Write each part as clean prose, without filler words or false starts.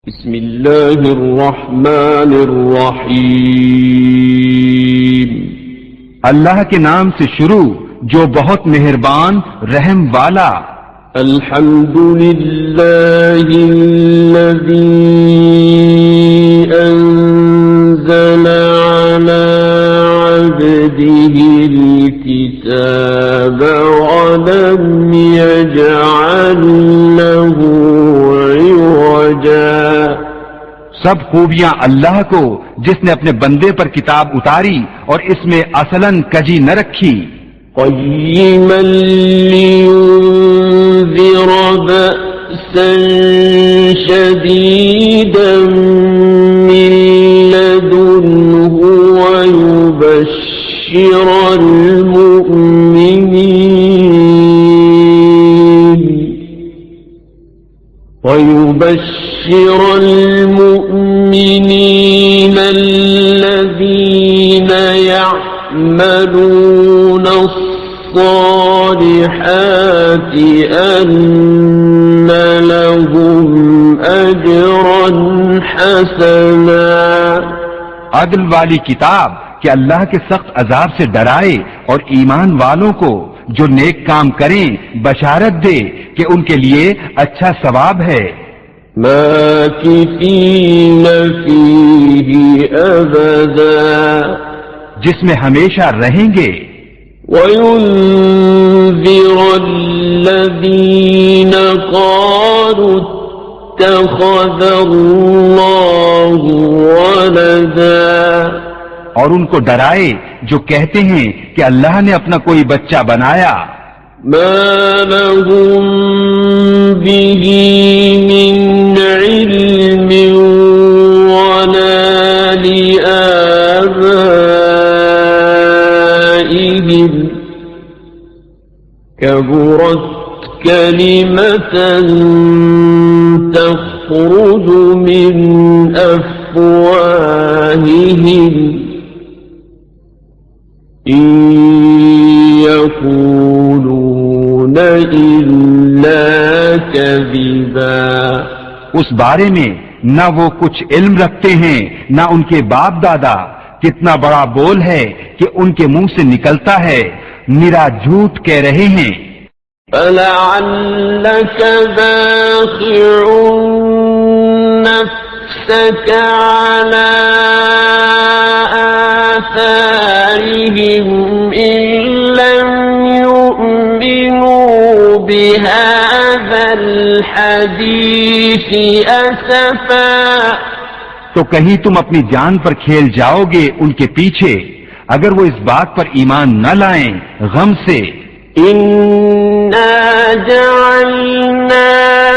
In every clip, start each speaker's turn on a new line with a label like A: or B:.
A: بسم اللہ الرحمن الرحیم،
B: اللہ کے نام سے شروع جو بہت مہربان رحم والا۔
A: الحمد للہ الذی انزل علی عبده الکتاب ولم یجعل له عوجا۔
B: سب خوبیاں اللہ کو جس نے اپنے بندے پر کتاب اتاری اور اس میں اصلاً کجی نہ رکھی۔
A: قیما لینذر بأسا شدیدا من لدنه ویبشر المؤمنين الذين يعملون الصالحات أن لهم أجرا حسنا۔
B: عدل والی کتاب کہ اللہ کے سخت عذاب سے ڈرائے اور ایمان والوں کو جو نیک کام کریں بشارت دے کہ ان کے لیے اچھا ثواب ہے۔
A: ماکثین فیہ ابدا،
B: جس میں ہمیشہ رہیں گے۔
A: وَيُنذِرَ الَّذِينَ قَالُوا اتَّخَذَ اللَّهُ وَلَدًا،
B: اور ان کو ڈرائے جو کہتے ہیں کہ اللہ نے اپنا کوئی بچہ بنایا۔
A: ما لهم به من علم ولا لآبائهم، كبرت كلمة تخرج من أفواههم إن يقولون إلا كذبا۔
B: اس بارے میں نہ وہ کچھ علم رکھتے ہیں نہ ان کے باپ دادا، کتنا بڑا بول ہے کہ ان کے منہ سے نکلتا ہے، نرا جھوٹ کہہ رہے ہیں۔
A: فَلَعَلَّكَ بَاخِعٌ نَفْسَكَ عَلَىٰ آثَارِهِمْ إِن لَّمْ يُؤْمِنُوا بِهَٰذَا الْحَدِيثِ أَسَفًا۔
B: تو کہیں تم اپنی جان پر کھیل جاؤ گے ان کے پیچھے اگر وہ اس بات پر ایمان نہ لائیں غم سے۔
A: إِنَّا جَعَلْنَا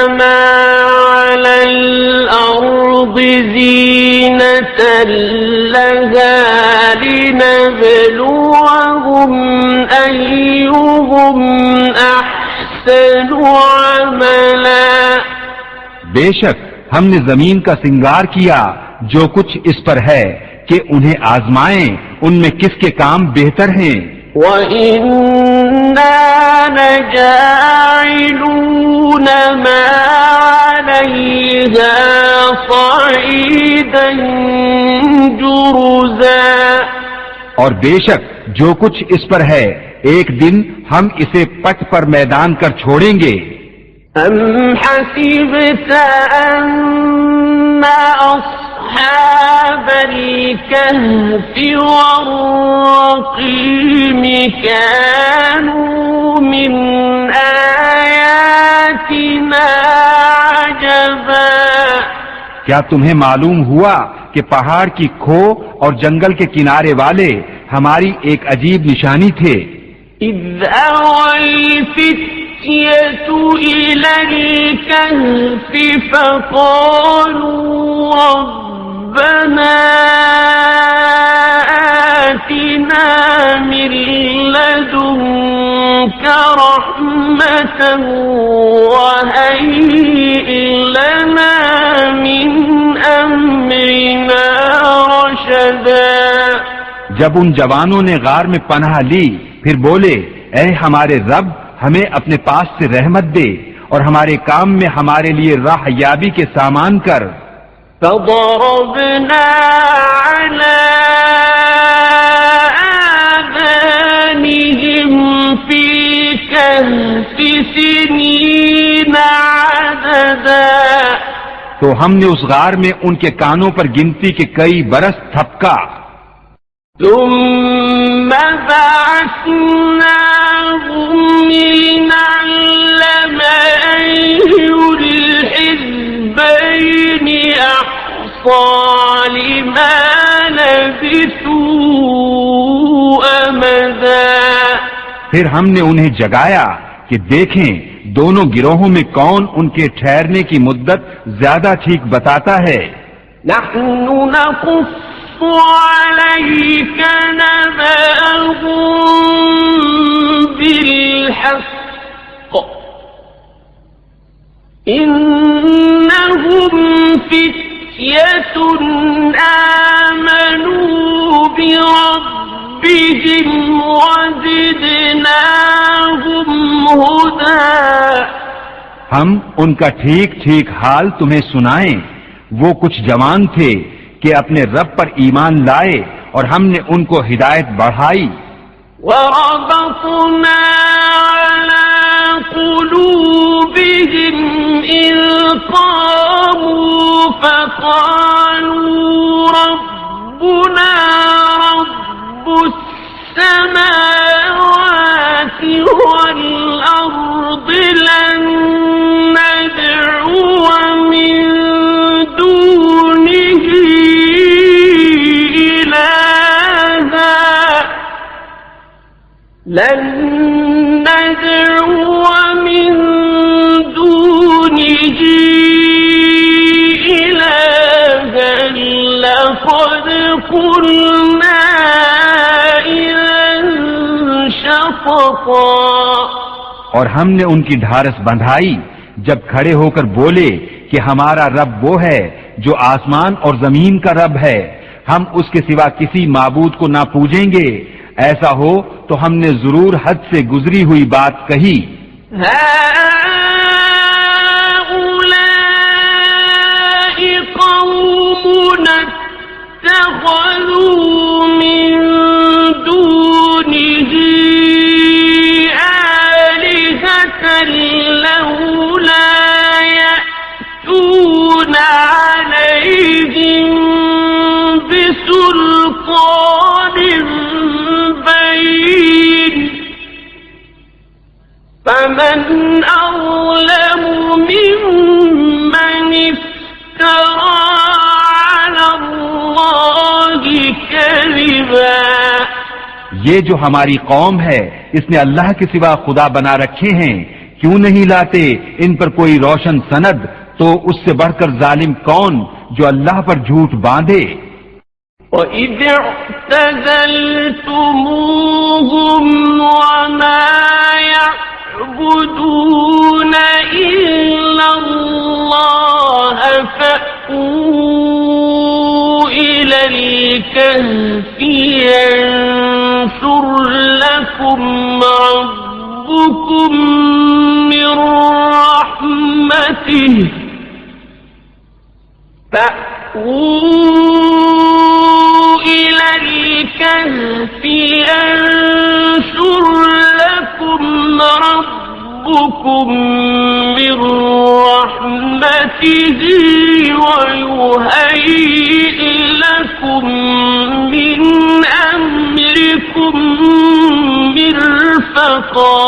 A: مَا عَلَى الْأَرْضِ زِينَةً لَهَا لِنَبْلُوَهُمْ أَيُّهُمْ أَحْسَنُ عَمَلًا۔
B: بے شک ہم نے زمین کا سنگار کیا جو کچھ اس پر ہے کہ انہیں آزمائیں ان میں کس کے کام بہتر ہیں۔
A: وَإِنَّا لَجَاعِلُونَ مَا عَلَيْهَا صَعِيدًا جُرُزًا۔
B: اور بے شک جو کچھ اس پر ہے ایک دن ہم اسے پٹ پر میدان کر چھوڑیں گے۔
A: أَمْ حَسِبْتَ أَنَّ أَصْحَابَ الْكَهْفِ وَالرَّقِيمِ كَانُوا مِنْ آيَاتِنَا عَجَبًا؟
B: کیا تمہیں معلوم ہوا کہ پہاڑ کی کھو اور جنگل کے کنارے والے ہماری ایک عجیب نشانی تھے۔
A: إِذْ أَوَى الْفِتْيَةُ إِلَى الْكَهْفِ فَقَالُوا رَبَّنَا آتِنَا مِن لَّدُنكَ رَحْمَةً وَهَيِّئْ لَنَا مِنْ أَمْرِنَا رَشَدًا۔
B: جب ان جوانوں نے غار میں پناہ لی پھر بولے اے ہمارے رب ہمیں اپنے پاس سے رحمت دے اور ہمارے کام میں ہمارے لیے راہ یابی کے سامان کر۔
A: فضربنا على آذانهم في الكهف سنين عددا
B: تو ہم نے اس غار میں ان کے کانوں پر گنتی کے کئی برس تھپکا.
A: ثم بعثناهم لنعلم أي الحزبين أحصى لما لبثوا أمدا.
B: پھر ہم نے انہیں جگایا کہ دیکھیں دونوں گروہوں میں کون ان کے ٹھہرنے کی مدت زیادہ ٹھیک بتاتا ہے.
A: نحن نقص عليك نبأهم بالحق إنهم فتية آمنوا بربهم وزدناهم هدى.
B: ہم ان کا ٹھیک ٹھیک حال تمہیں سنائیں. وہ کچھ جوان تھے کہ اپنے رب پر ایمان لائے اور ہم نے ان کو ہدایت بڑھائی.
A: وَرَبَطْنَا عَلَى قُلُوبِهِمْ إِذْ قَامُوا فَقَالُوا رَبُّنَا رَبُّ السَّمَاوَاتِ وَالْأَرْضِ لَن نَّدْعُوَ مِن دُونِهِ إِلَٰهًا لَن ندعو من دونه إلها لقد قلنا إذا شططا.
B: اور ہم نے ان کی ڈھارس بندھائی جب کھڑے ہو کر بولے کہ ہمارا رب وہ ہے جو آسمان اور زمین کا رب ہے. ہم اس کے سوا کسی معبود کو نہ پوجیں گے. ایسا ہو تو ہم نے ضرور حد سے گزری ہوئی بات کہی.
A: هؤلاء قومنا اتخذوا من دونه آلهة لولا يأتون عليهم بسلطان بين فمن أظلم ممن افترى على الله كذبا.
B: یہ جو ہماری قوم ہے اس نے اللہ کے سوا خدا بنا رکھے ہیں. کیوں نہیں لاتے ان پر کوئی روشن سند؟ تو اس سے بڑھ کر ظالم کون جو اللہ پر جھوٹ باندھے.
A: وَإِذِ اعْتَزَلْتُمُوهُمْ وَمَا يَعْبُدُونَ إِلَّا اللَّهَ فَأْوُوا إِلَى الْكَهْفِ يَنشُرْ لَكُمْ رَبُّكُمْ مِنْ رَحْمَتِهِ إلى الكهف ينشر لكم ربكم من رحمته ويهيئ لكم من أمركم مرفقا.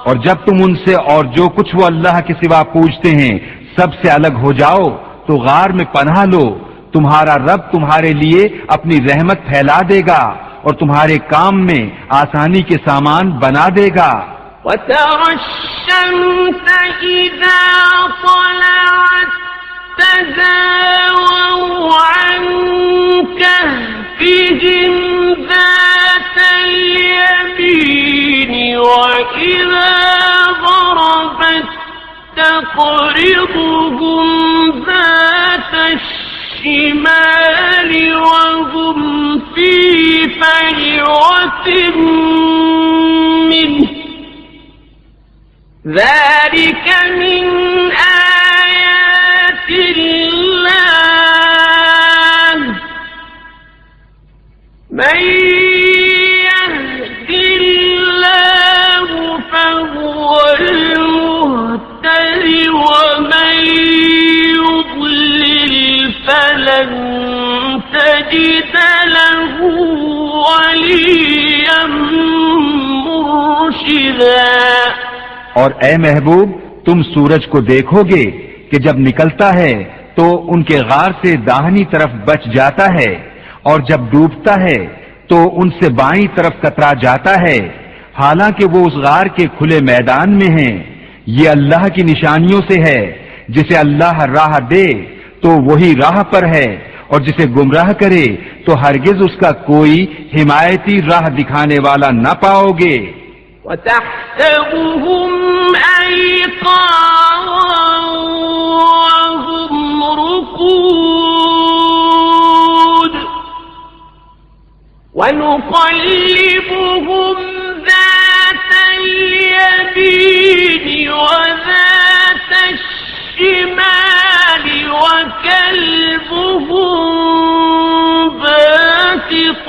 B: اور جب تم ان سے اور جو کچھ وہ اللہ کے سوا پوجتے ہیں سب سے الگ ہو جاؤ تو غار میں پناہ لو. تمہارا رب تمہارے لیے اپنی رحمت پھیلا دے گا اور تمہارے کام میں آسانی کے سامان بنا دے گا.
A: وَتَرَى الشَّمْسَ إِذَا طَلَعَتْ تَزَاوَرُ عَنْ كَهْفِهِمْ ذَاتَ الْيَمِينِ وَإِذَا غَرَبَتْ تَقْرِضُهُمْ ذَاتَ الشِّمَالِ وَهُمْ فِي فَجْوَةٍ مِّنْهُ ذَلِكَ مِنْ آيَاتِ اللَّهِ من يهد الله فهو المهتد ومن يضلل فلن تجد له وليا مرشدا۔
B: اور اے محبوب تم سورج کو دیکھو گے کہ جب نکلتا ہے تو ان کے غار سے داہنی طرف بچ جاتا ہے اور جب ڈوبتا ہے تو ان سے بائیں طرف کترا جاتا ہے، حالانکہ وہ اس غار کے کھلے میدان میں ہیں۔ یہ اللہ کی نشانیوں سے ہے، جسے اللہ راہ دے تو وہی راہ پر ہے، اور جسے گمراہ کرے تو ہرگز اس کا کوئی حمایتی راہ دکھانے والا نہ پاؤ گے۔
A: وتحسبهم أيقاظا وهم رقود ونقلبهم ذات اليمين وذات الشمال وكلبهم باسط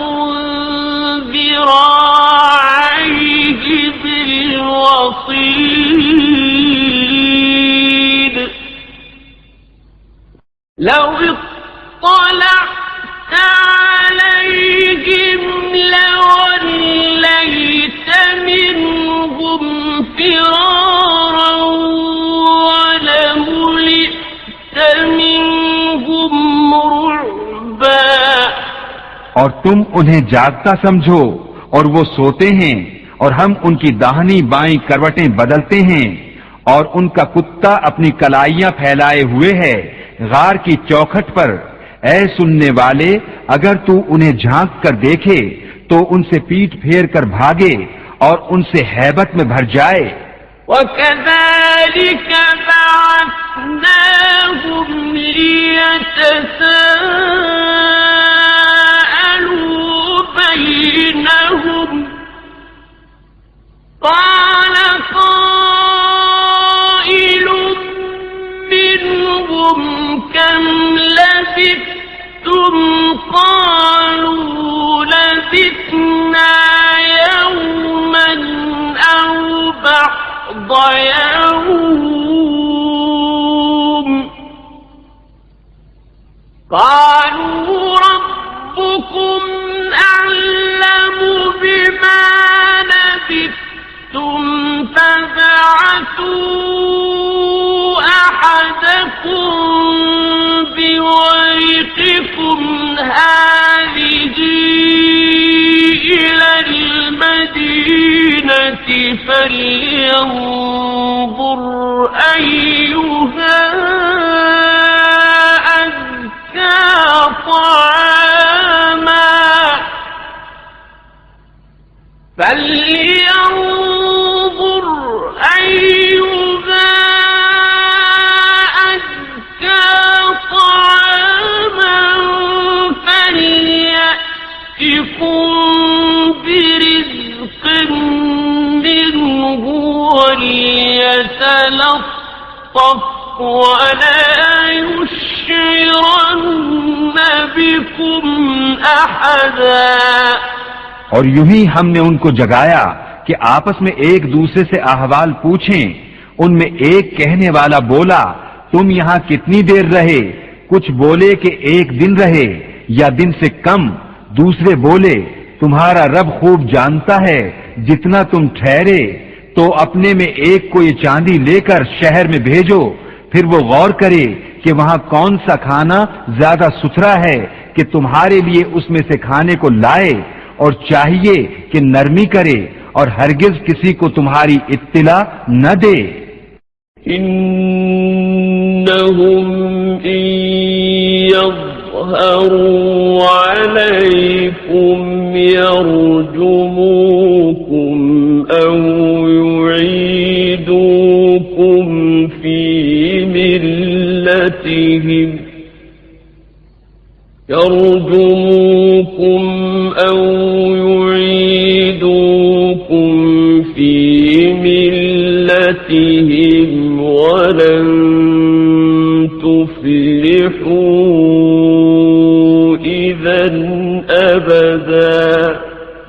A: ذراعيه بالوصيد لو اطلعت عليهم لوليت منهم فرارا ولملئت منهم رعبا۔
B: اور تم انہیں جاگتا سمجھو اور وہ سوتے ہیں، اور ہم ان کی داہنی بائیں کروٹیں بدلتے ہیں، اور ان کا کتا اپنی کلائیاں پھیلائے ہوئے ہے غار کی چوکھٹ پر۔ اے سننے والے، اگر تو انہیں جھانک کر دیکھے تو ان سے پیٹ پھیر کر بھاگے اور ان سے ہیبت میں بھر جائے۔
A: وَكَذَلِكَ بَعَثْنَاهُمْ لِيَتَسَاءَلُوا بَيْنَهُمْ قَالَ قَائِلٌ مِّنْهُمْ كَمْ لَبِثْتُمْ قَالُوا لَبِثْنَا يَوْمًا أَوْ بَعْضَ يَوْمٍ قَالُوا رَبُّكُمْ أَعْلَمُ بِمَا لَبِثْتُمْ فَابْعَثُوا أَحَدَكُمْ بِوَرِقِكُمْ هَٰذِهِ إِلَى الْمَدِينَةِ فَلْيَنظُرْ أَيُّهَا أَزْكَىٰ طَعَامًا فَلْيَأْتِكُم بِرِزْقٍ مِّنْهُ وَلْيَتَلَطَّفْ وَلَا يُشْعِرَنَّ بِكُمْ أَحَدًا۔
B: اور یوں ہی ہم نے ان کو جگایا کہ آپس میں ایک دوسرے سے احوال پوچھیں۔ ان میں ایک کہنے والا بولا، تم یہاں کتنی دیر رہے؟ کچھ بولے کہ ایک دن رہے یا دن سے کم۔ دوسرے بولے، تمہارا رب خوب جانتا ہے جتنا تم ٹھہرے، تو اپنے میں ایک کو یہ چاندی لے کر شہر میں بھیجو، پھر وہ غور کرے کہ وہاں کون سا کھانا زیادہ ستھرا ہے کہ تمہارے لیے اس میں سے کھانے کو لائے، اور چاہیے کہ نرمی کرے اور ہرگز کسی کو تمہاری اطلاع نہ دے۔
A: انہم ان یظہروا علیکم یرجموکم او یعیدوکم فی ملتہم يرجموكم أو يعيدوكم في ملتهم ولن تفلحوا إذا أبدا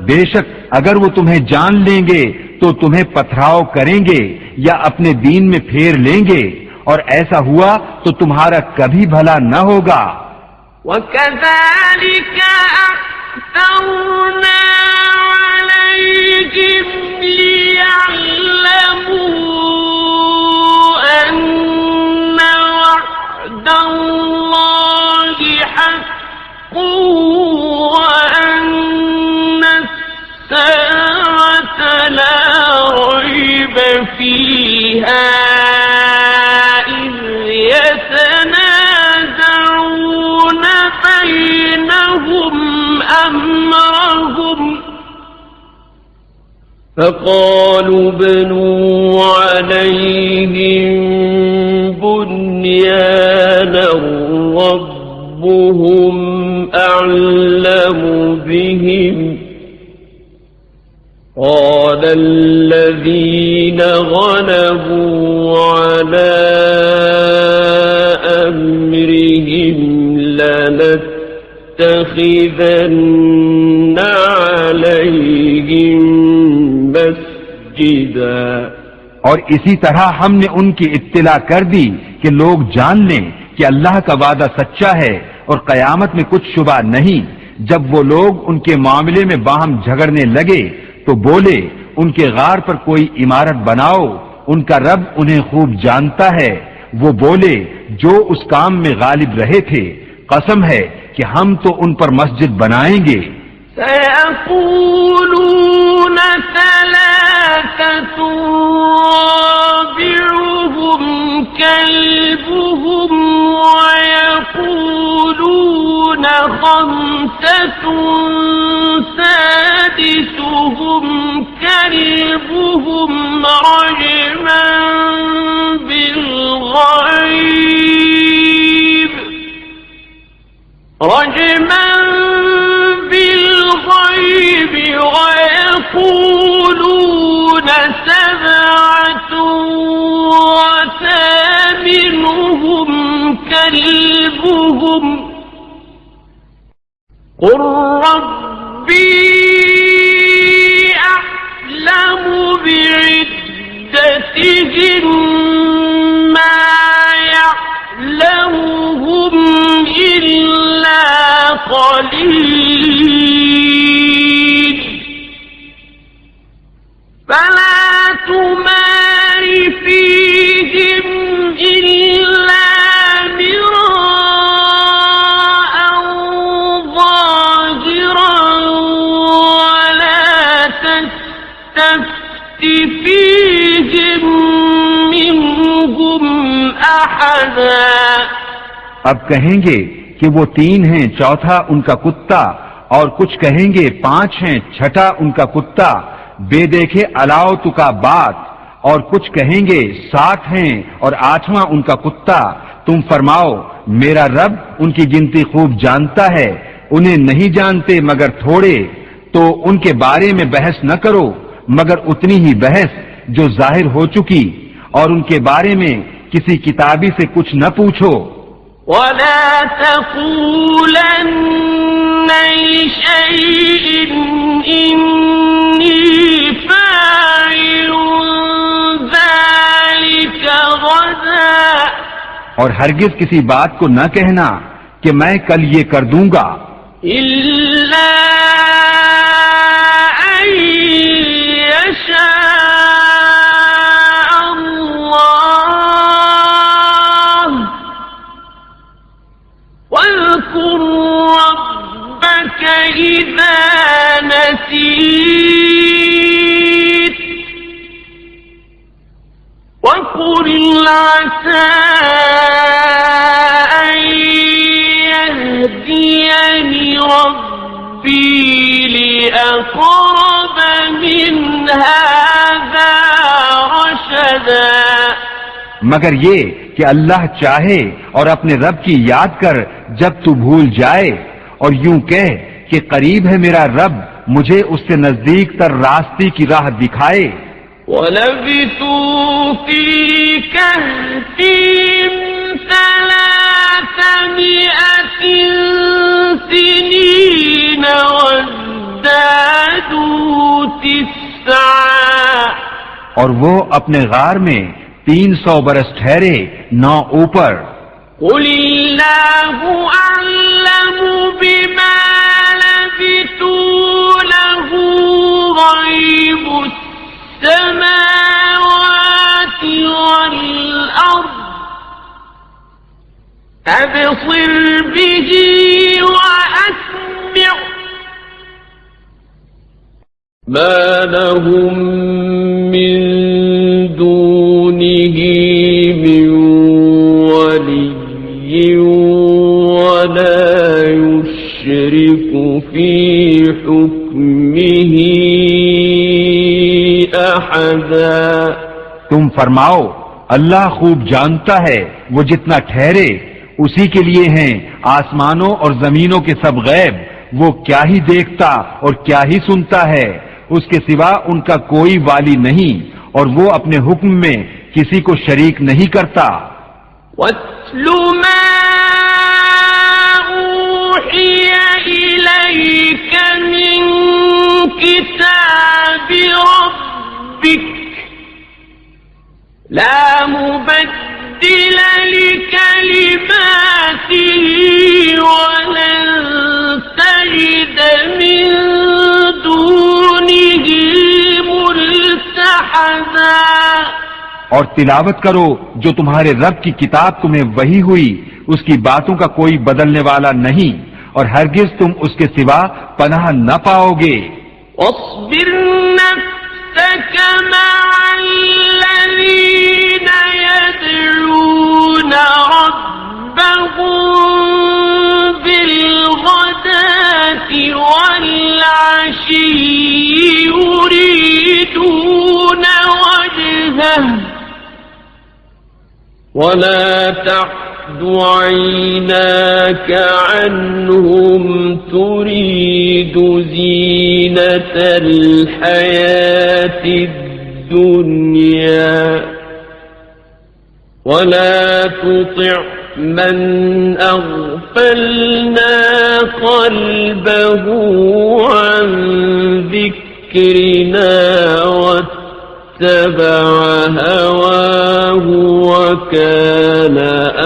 B: بے شک اگر وہ تمہیں جان لیں گے تو تمہیں پتھراؤ کریں گے یا اپنے دین میں پھیر لیں گے، اور ایسا ہوا تو تمہارا کبھی بھلا نہ ہوگا۔
C: وَكَذَلِكَ أَعْثَرْنَا عَلَيْهِمْ لِيَعْلَمُوا أَنَّ وَعْدَ اللَّهِ حَقٌّ وَأَنَّ السَّاعَةَ لَا رَيْبَ فِيهَا إِذْ يَتَنَازَعُونَ بَيْنَهُمْ أَمْرَهُمْ
A: فقالوا بنوا عليهم بنيانا ربهم أعلم بهم قال الذين غلبوا على أمرهم لنتخذن عليهم مسجدا۔
B: اور اسی طرح ہم نے ان کی اطلاع کر دی کہ لوگ جان لیں کہ اللہ کا وعدہ سچا ہے اور قیامت میں کچھ شبہ نہیں۔ جب وہ لوگ ان کے معاملے میں باہم جھگڑنے لگے تو بولے ان کے غار پر کوئی عمارت بناؤ، ان کا رب انہیں خوب جانتا ہے۔ وہ بولے جو اس کام میں غالب رہے تھے، قسم ہے کہ ہم تو ان پر مسجد بنائیں گے۔
C: سيقولون ثلاثة رابعهم كلبهم ويقولون خمسة سادسهم كلبهم رجما بالغيب ويقولون سبعة وثامنهم كلبهم قل ربي أعلم بعدتهم ما يعلمهم إلا قليل فلا تمار فيهم إلا مراء ظاهرا ولا تستفت فيهم منهم أحدا۔
B: اب کہیں گے کہ وہ 3 ہیں، چوتھا ان کا کتا، اور کچھ کہیں گے 5 ہیں، چھٹا ان کا کتا، بے دیکھے الاؤ تو کا بات، اور کچھ کہیں گے 60 ہیں اور 8واں ان کا کتا۔ تم فرماؤ میرا رب ان کی گنتی خوب جانتا ہے، انہیں نہیں جانتے مگر تھوڑے، تو ان کے بارے میں بحث نہ کرو مگر اتنی ہی بحث جو ظاہر ہو چکی، اور ان کے بارے میں کسی کتابی سے کچھ نہ پوچھو۔
C: ولا تقولن لشيء إني فاعل ذلك غدا،
B: اور ہرگز کسی بات کو نہ کہنا کہ میں کل یہ کر دوں گا،
C: إلا أن يشاء الله واذكر ربك إذا نسيت وقل عسى أن يهديني ربي لأقرب من هذا رشدا۔
B: مگر یہ کہ اللہ چاہے اور اپنے رب کی یاد کر جب تو بھول جائے، اور یوں کہہ کہ قریب ہے میرا رب مجھے اس سے نزدیک تر راستے کی راہ دکھائے۔
C: وَلَبِثُوا فِي كَهْفِهِمْ 300 سِنِينَ سعى
B: اور وہ اپنے غار میں 300 برس ٹھہرے 9 اوپر.
C: قل اللہ اعلم بما لبثوا له غیب السماوات والارض ابصر به واسمع
A: ما لهم من دونه من ولي ولا يشرك في حكمه أحدا.
B: تم فرماؤ اللہ خوب جانتا ہے وہ جتنا ٹھہرے اسی کے لیے ہیں آسمانوں اور زمینوں کے سب غیب. وہ کیا ہی دیکھتا اور کیا ہی سنتا ہے، اس کے سوا ان کا کوئی والی نہیں اور وہ اپنے حکم میں کسی کو شریک نہیں کرتا.
C: وَاتْلُ مَا أُوحِيَ إِلَيْكَ مِن كِتَابِ رَبِّكَ لَا مُبَدِّلَ لِكَلِمَاتِهِ وَلَن تَجِدَ مِن دُونِهِ مُلْتَحَدًا.
B: اور تلاوت کرو جو تمہارے رب کی کتاب تمہیں وحی ہوئی، اس کی باتوں کا کوئی بدلنے والا نہیں اور ہرگز تم اس کے سوا پناہ نہ پاؤ گے.
C: واصبر نفسك مع الذين يدعون ربهم بالغداة والعشي يريدون وجهه
A: ولا تعد عيناك عنهم تريد زينة الحياة الدنيا ولا تطع من أغفلنا قلبه عن ذكرنا واتبع هواه وكان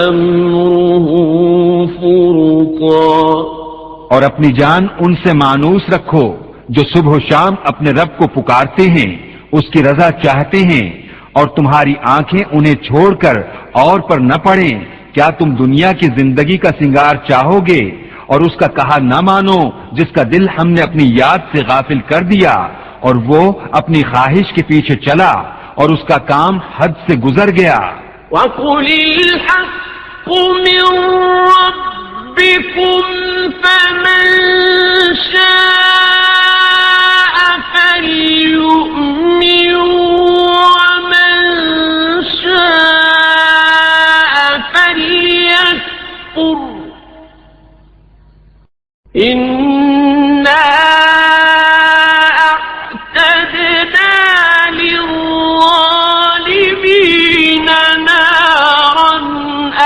A: أمره فرطا.
B: اور اپنی جان ان سے مانوس رکھو جو صبح و شام اپنے رب کو پکارتے ہیں، اس کی رضا چاہتے ہیں، اور تمہاری آنکھیں انہیں چھوڑ کر اور پر نہ پڑیں. کیا تم دنیا کی زندگی کا سنگار چاہو گے اور اس کا کہا نہ مانو جس کا دل ہم نے اپنی یاد سے غافل کر دیا اور وہ اپنی خواہش کے پیچھے چلا اور اس کا کام حد سے گزر گیا.
C: وَقُلِ الْحَقُّ مِنْ رَبِّكُمْ فَمَنْ شَاءَ فَلْيُؤْمِنْ وَمَنْ شَاءَ فَلْيَكْفُرْ إِنَّا أَعْتَدْنَا لِلظَّالِمِينَ نَارًا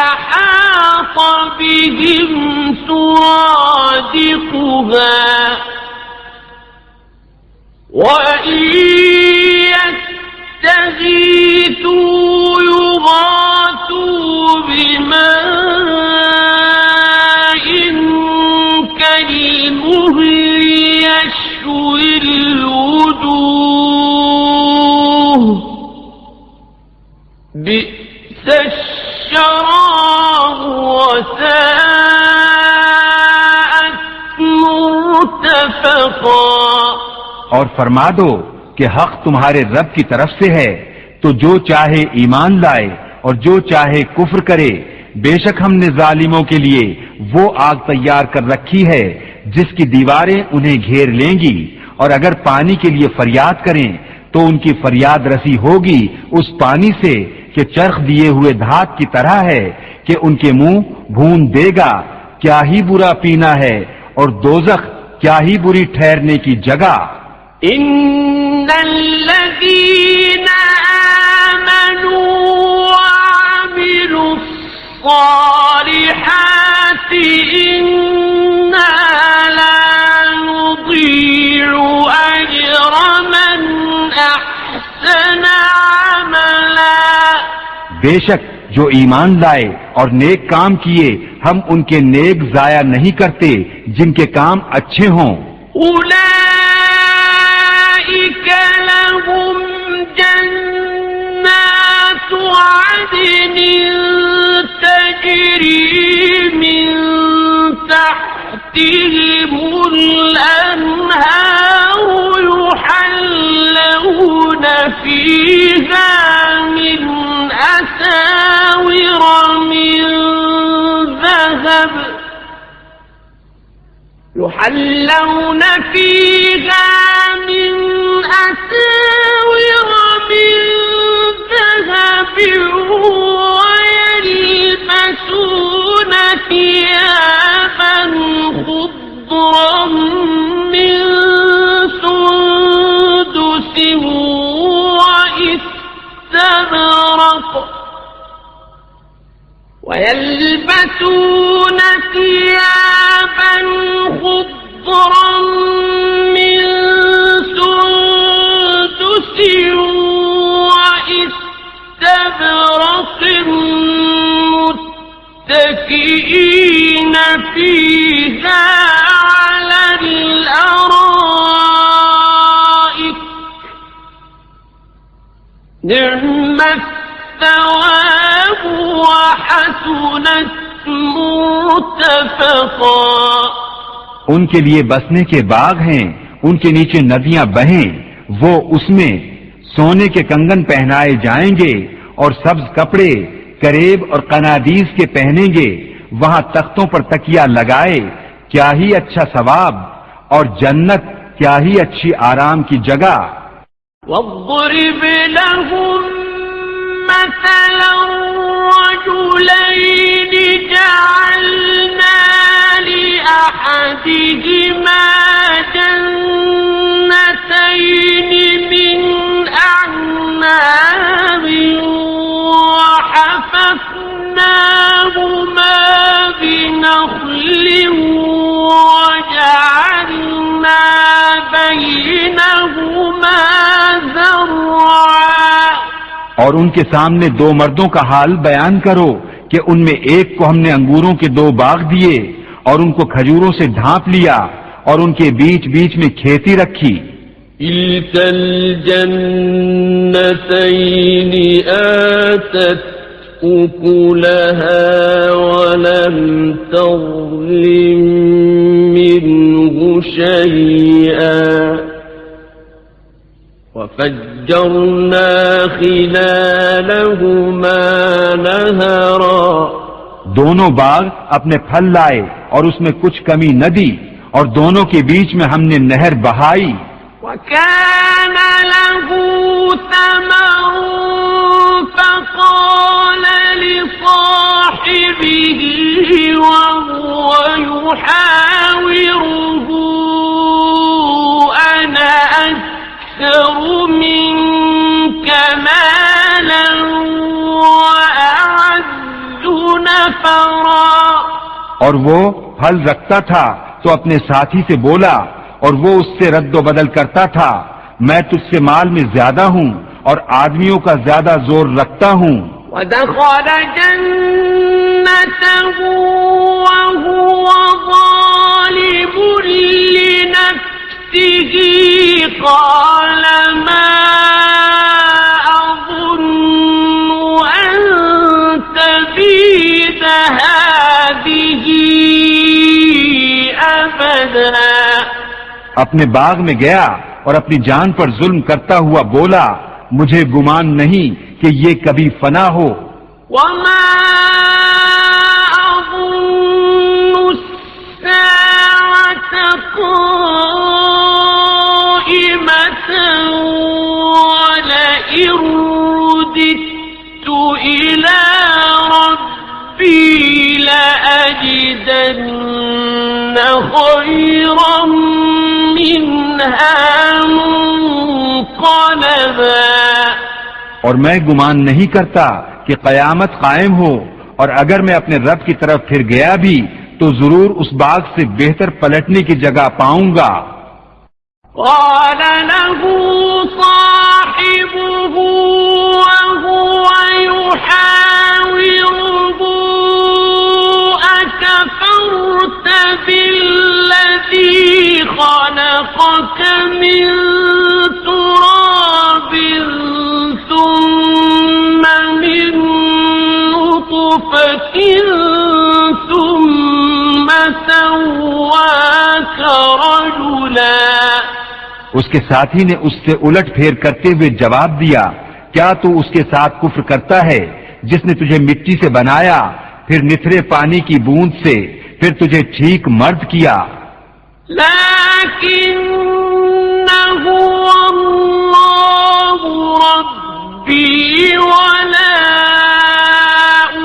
C: أَحَاطَ بِهِمْ سُرَادِقُهَا وَإِنْ يَسْتَغِيثُوا يُغَاثُوا بِمَاءٍ كَالْمُهْلِ يَشْوِي الْوُجُوهَ بِئْسَ الشَّرَابُ وَسَاءَتْ مُرْتَفَقًا.
B: اور فرما دو کہ حق تمہارے رب کی طرف سے ہے، تو جو چاہے ایمان لائے اور جو چاہے کفر کرے. بے شک ہم نے ظالموں کے لیے وہ آگ تیار کر رکھی ہے جس کی دیواریں انہیں گھیر لیں گی، اور اگر پانی کے لیے فریاد کریں تو ان کی فریاد رسی ہوگی اس پانی سے کہ چرخ دیے ہوئے دھات کی طرح ہے کہ ان کے منہ بھون دے گا. کیا ہی برا پینا ہے اور دوزخ کیا ہی بری ٹھہرنے کی جگہ.
C: إن الذين آمنوا وعملوا الصالحات إنا لا نضيع أجر من
B: بے شک جو ایمان لائے اور نیک کام کیے ہم ان کے نیک ضائع نہیں کرتے جن کے کام اچھے ہوں.
C: أولئك لهم جنات عدن تجري من تحتهم الأنهار يحلون فيها من أساور من ذهب يحلون فيها من أساور من ذهب ويلبسون ثيابا خضرا من سندس وإستبرق ويلبسون ثيابا خضرا من سندس وإستبرق متكئين فيها على الأرائك نعم الثواب وحسنت مرتفقا.
B: ان کے لیے بسنے کے باغ ہیں، ان کے نیچے ندیاں بہیں، وہ اس میں سونے کے کنگن پہنائے جائیں گے اور سبز کپڑے کریب اور قنادیس کے پہنیں گے، وہاں تختوں پر تکیا لگائے، کیا ہی اچھا ثواب، اور جنت کیا ہی اچھی آرام کی جگہ.
C: واضرب لهم مثلا رجلين جعلنا لأحدهما جنتين من أعناب وحففناهما بنخل وجعلنا بينهما زرعا.
B: اور ان کے سامنے دو مردوں کا حال بیان کرو کہ ان میں ایک کو ہم نے انگوروں کے دو باغ دیے اور ان کو کھجوروں سے ڈھانپ لیا اور ان کے بیچ بیچ میں کھیتی رکھی.
A: تلك الجنتين آتت أكلها ولم تظلم منه شيئا وفجرنا خلالهما نهرا.
B: دونوں باغ اپنے پھل لائے اور اس میں کچھ کمی نہ دی اور دونوں کے بیچ میں ہم نے نہر بہائی.
C: وكان له ثمر فقال لصاحبه وهو يحاوره أنا أكثر منك مالا وأعز نفرا.
B: اور وہ پھل رکھتا تھا تو اپنے ساتھی سے بولا اور وہ اس سے رد و بدل کرتا تھا، میں تجھ سے مال میں زیادہ ہوں اور آدمیوں کا زیادہ زور رکھتا ہوں.
C: ودخل جنته وهو ظالم لنفسه قال ما أظن أن تبيد هذه أبدا.
B: اپنے باغ میں گیا اور اپنی جان پر ظلم کرتا ہوا بولا مجھے گمان نہیں کہ یہ کبھی فنا ہو.
C: وما أظن الساعة قائمة ولئن رددت إلى ربي لأجدن خيرا منها منقلبا.
B: اور میں گمان نہیں کرتا کہ قیامت قائم ہو اور اگر میں اپنے رب کی طرف پھر گیا بھی تو ضرور اس باغ سے بہتر پلٹنے کی جگہ پاؤں گا.
C: قال له صاحبه وهو يحاوره أكفرت بالذي خلقك من تراب ثم من نطفة ثم سواك رجلا.
B: اس کے ساتھی نے اس سے الٹ پھیر کرتے ہوئے جواب دیا، کیا تو اس کے ساتھ کفر کرتا ہے جس نے تجھے مٹی سے بنایا، پھر نتھرے پانی کی بوند سے، پھر تجھے ٹھیک مرد کیا.
C: لكنه الله ربي ولا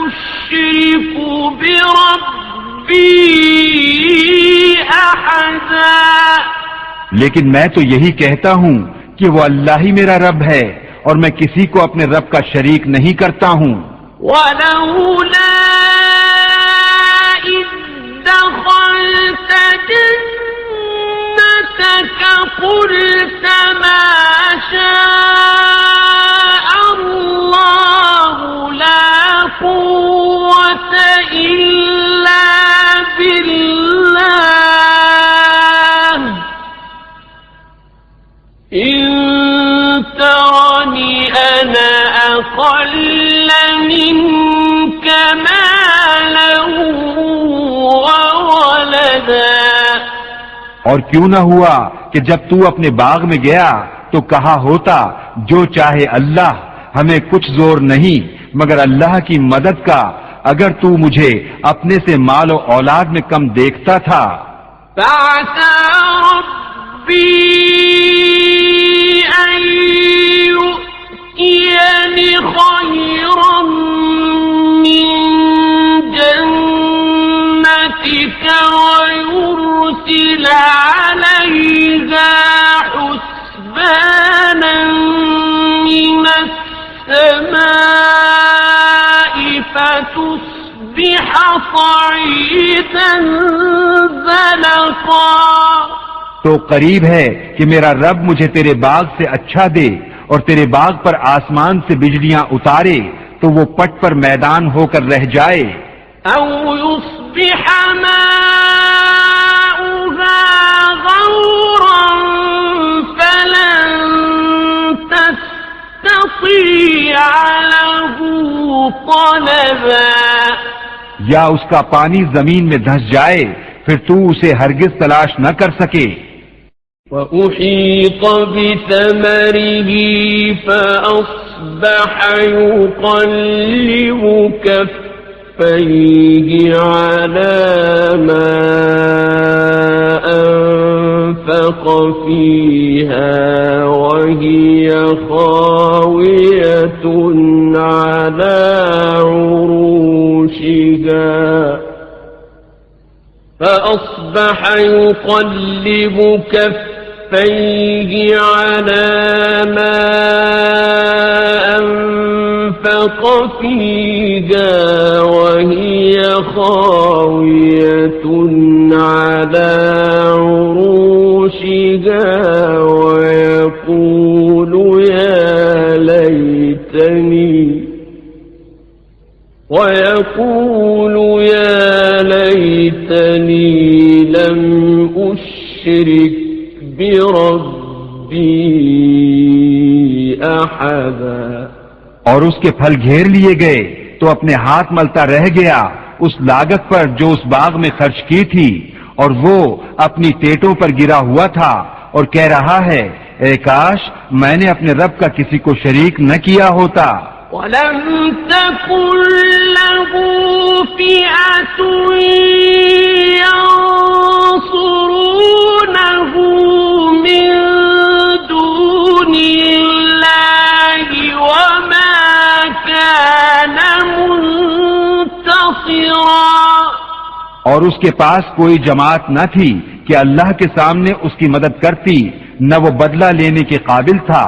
C: أشرك بربي أحدا.
B: لیکن میں تو یہی کہتا ہوں کہ وہ اللہ ہی میرا رب ہے اور میں کسی کو اپنے رب کا شریک نہیں کرتا ہوں.
C: ولولا إذ دخلت جنتك قلت ما شاء الله لا قوة إلا بالله إن ترني أنا أقل منك مالا وولدا.
B: اور کیوں نہ ہوا کہ جب تو اپنے باغ میں گیا تو کہا ہوتا جو چاہے اللہ، ہمیں کچھ زور نہیں مگر اللہ کی مدد کا، اگر تو مجھے اپنے سے مال و اولاد میں کم دیکھتا تھا.
C: فعسى ربي أن يؤتيني خيرا من جنتك ويرسل عليها حسبانا من السماء فتصبح صعيدا زلقا.
B: تو قریب ہے کہ میرا رب مجھے تیرے باغ سے اچھا دے اور تیرے باغ پر آسمان سے بجلیاں اتارے تو وہ پٹ پر میدان ہو کر رہ جائے.
C: أو يصبح ماؤها غورا فلن تستطيع له طلبا.
B: یا اس کا پانی زمین میں دھس جائے پھر تو اسے ہرگز تلاش نہ کر سکے.
A: وأحيط بثمره فأصبح يقلب كفيه على ما أنفق فيها وهي خاوية على عروشها فأصبح يقلب كفيه على ما أنفق فيها وهي خاوية على عروشها ويقول يا ليتني لم أشرك بربي أحدا.
B: اور اس کے پھل گھیر لیے گئے تو اپنے ہاتھ ملتا رہ گیا اس لاگت پر جو اس باغ میں خرچ کی تھی، اور وہ اپنی پیٹوں پر گرا ہوا تھا اور کہہ رہا ہے اے کاش میں نے اپنے رب کا کسی کو شریک نہ کیا ہوتا.
C: ولم تكن له فئة ينصرونه من دون الله وما كان منتصرا.
B: اور اس کے پاس کوئی جماعت نہ تھی کہ اللہ کے سامنے اس کی مدد کرتی، نہ وہ بدلہ لینے کے قابل تھا.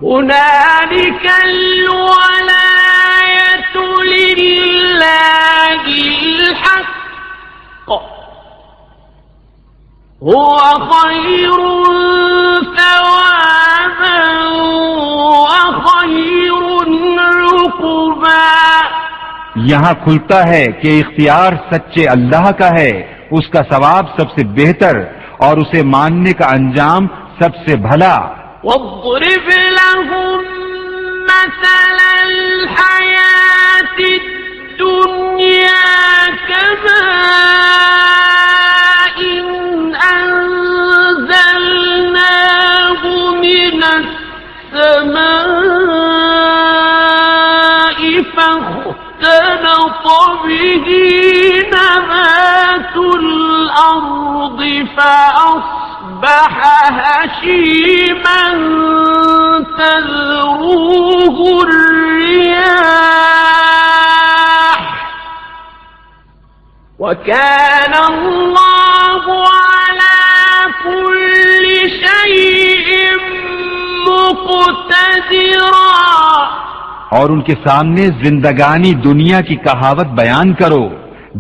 C: هنالك الولاية لله الحق هو خير ثوابا وخير عقبا.
B: یہاں کھلتا ہے کہ اختیار سچے اللہ کا ہے، اس کا ثواب سب سے بہتر اور اسے ماننے کا انجام سب سے بھلا۔
C: واضرب لهم مثل الحياة الدنيا كماء أنزلناه من السماء فاختلط به نبات الأرض فأصبح هشيما تذروه الرياح وكان الله على كل شيء مقتدرا۔
B: اور ان کے سامنے زندگانی دنیا کی کہاوت بیان کرو،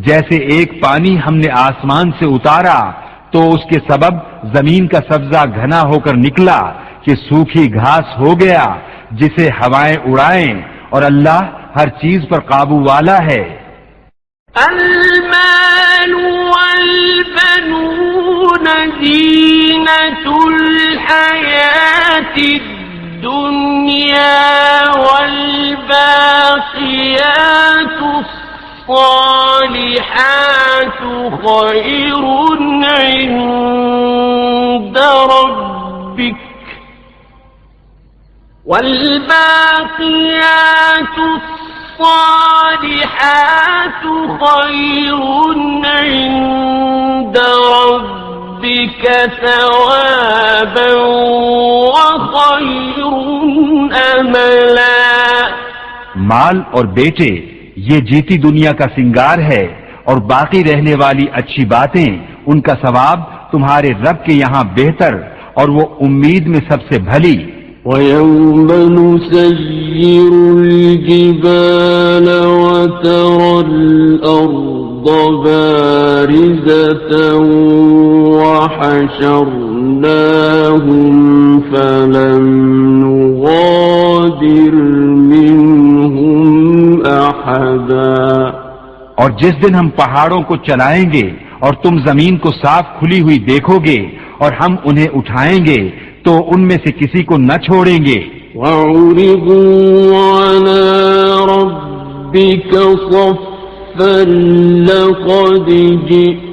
B: جیسے ایک پانی ہم نے آسمان سے اتارا تو اس کے سبب زمین کا سبزہ گھنا ہو کر نکلا کہ سوکھی گھاس ہو گیا جسے ہوائیں اڑائیں، اور اللہ ہر چیز پر قابو والا ہے۔
C: المال والبنون زینة الحياة الدنيا والباقيات الصالحات خير عند ربك والباقيات الصالحات خير عند ربك ثوابا وخير املا۔
B: مال اور بیٹے یہ جیتی دنیا کا سنگار ہے، اور باقی رہنے والی اچھی باتیں ان کا ثواب تمہارے رب کے یہاں بہتر اور وہ امید میں سب سے بھلی۔
A: وَيَوْمَ نُسَيِّرُ الْجِبَالَ وَتَرَى الْأَرْضَ بَارِزَةً وَحَشَرْنَاهُمْ فَلَمْ نُغَادِرْ مِنْهُمْ أَحَدًا۔
B: اور جس دن ہم پہاڑوں کو چلائیں گے اور تم زمین کو صاف کھلی ہوئی دیکھو گے اور ہم انہیں اٹھائیں گے تو ان میں سے کسی کو نہ چھوڑیں گے۔
A: وَعُرِضُوا عَلَى رَبِّكَ صَفًّا لَقَدْ جِئْتُمُونَا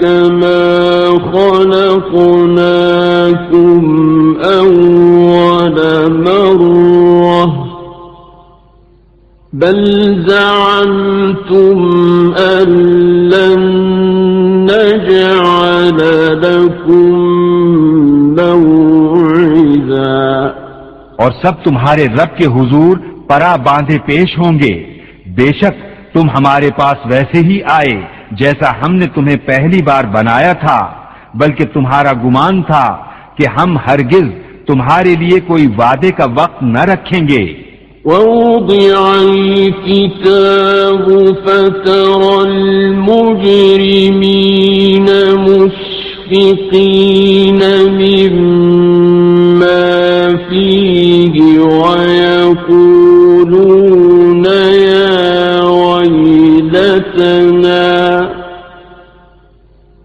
A: كَمَا خَلَقْنَاكُمْ أَوَّلَ مَرَّةٍ بَلْ زَعَمْتُمْ أَن لَّن نَّجْعَلَ لَكُم موعدا۔
B: اور سب تمہارے رب کے حضور پرا باندھے پیش ہوں گے، بے شک تم ہمارے پاس ویسے ہی آئے جیسا ہم نے تمہیں پہلی بار بنایا تھا، بلکہ تمہارا گمان تھا کہ ہم ہرگز تمہارے لیے کوئی وعدے کا وقت نہ رکھیں گے۔
A: وَوُضِعَ الْكِتَابُ فَتَرَى الْمُجْرِمِينَ مُشْفِقِينَ مِمَّا فِيهِ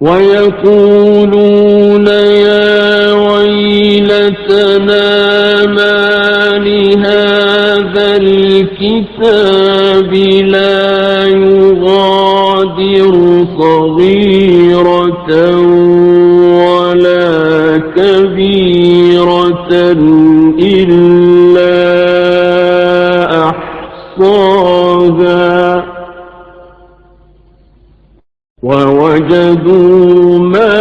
A: وَيَقُولُونَ يَا وَيْلَتَنَا مَا لِهَذَا الْكِتَابِ لَا يُغَادِرُ صَغِيرَةً وَلَا كَبِيرَةً إِلَّا أَحْصَاهَا وَوَجَدُوا مَا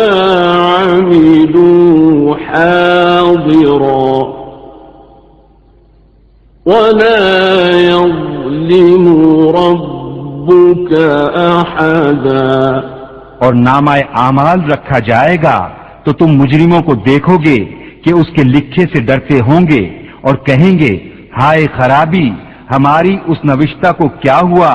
A: عَمِلُوا حَاضِرًا وَلَا يَظْلِمُ رَبُّكَ أَحَدًا۔
B: اور نامہ اعمال رکھا جائے گا تو تم مجرموں کو دیکھو گے کہ اس کے لکھے سے ڈرتے ہوں گے اور کہیں گے ہائے خرابی، ہماری اس نوشتہ کو کیا ہوا؟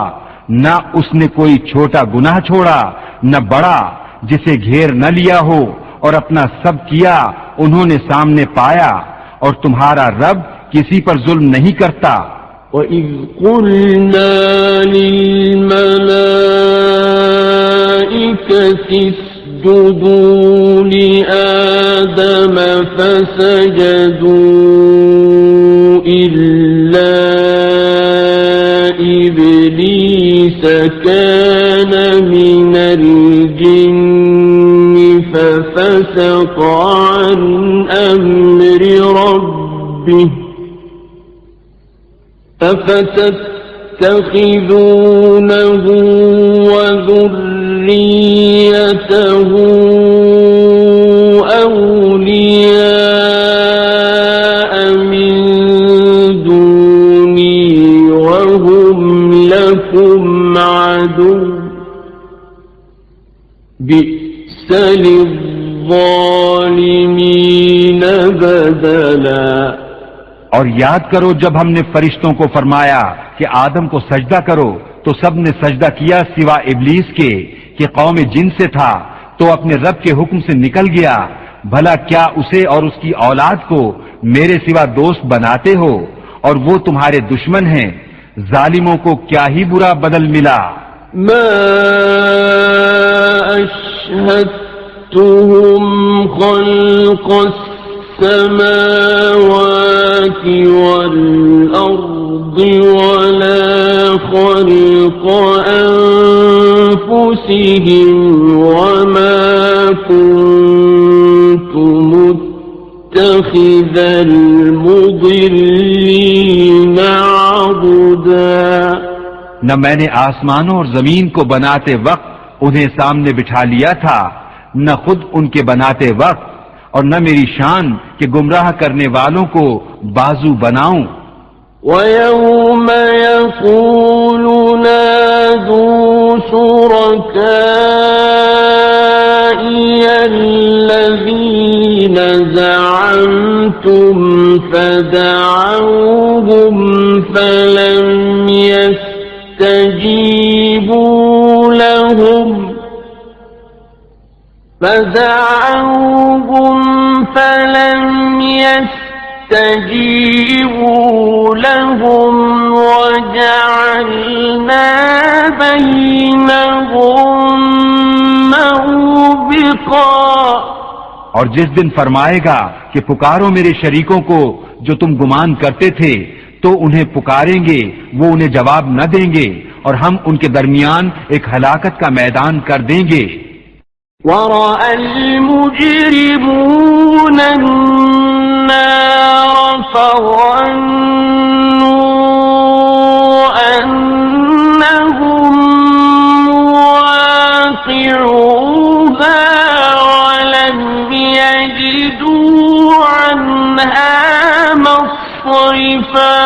B: نہ اس نے کوئی چھوٹا گناہ چھوڑا نہ بڑا جسے گھیر نہ لیا ہو، اور اپنا سب کیا انہوں نے سامنے پایا، اور تمہارا رب کسی پر ظلم نہیں کرتا۔
A: وَإِذْ قُلْنَا لِلْمَلَائِكَةِ اسْجُدُوا لِآدَمَ فَسَجَدُوا إِلَّا إِبْلِيسَ كَانَ مِنَ الْجِنِّ فَفَسَقَ عَنْ أَمْرِ رَبِّهِ أفتتخذونه وذريته أولياء من دوني وهم لكم عدو بئس للظالمين بدلا.
B: اور یاد کرو جب ہم نے فرشتوں کو فرمایا کہ آدم کو سجدہ کرو تو سب نے سجدہ کیا سوا ابلیس کے کہ قوم جن سے تھا تو اپنے رب کے حکم سے نکل گیا. بھلا کیا اسے اور اس کی اولاد کو میرے سوا دوست بناتے ہو اور وہ تمہارے دشمن ہیں. ظالموں کو کیا ہی برا بدل ملا.
A: ما أشهدتهم خلق السماوات والأرض ولا خلق أنفسهم وما كنت متخذ المضلين عضدا.
B: نہ میں نے آسمانوں اور زمین کو بناتے وقت انہیں سامنے بٹھا لیا تھا نہ خود ان کے بناتے وقت اور نہ میری شان کہ گمراہ کرنے والوں کو بازو بناؤں.
A: وَيَوْمَ يَقُولُ نَادُوا شُرَكَائِيَ الَّذِينَ زَعَمْتُمْ فَدَعَوْهُمْ فَلَمْ يَسْتَجِيبُوا لَهُمْ وَجَعَلْنَا بَيْنَهُمْ مَوْبِقًا.
B: اور جس دن فرمائے گا کہ پکارو میرے شریکوں کو جو تم گمان کرتے تھے تو انہیں پکاریں گے وہ انہیں جواب نہ دیں گے اور ہم ان کے درمیان ایک ہلاکت کا میدان کر دیں گے.
A: وَرَأَى الْمُجْرِمُونَ النَّارَ فَظَنُّوا أَنَّهُمْ مُوَاقِعُوهَا وَلَمْ يَجِدُوا عَنْهَا مَصْرِفًا.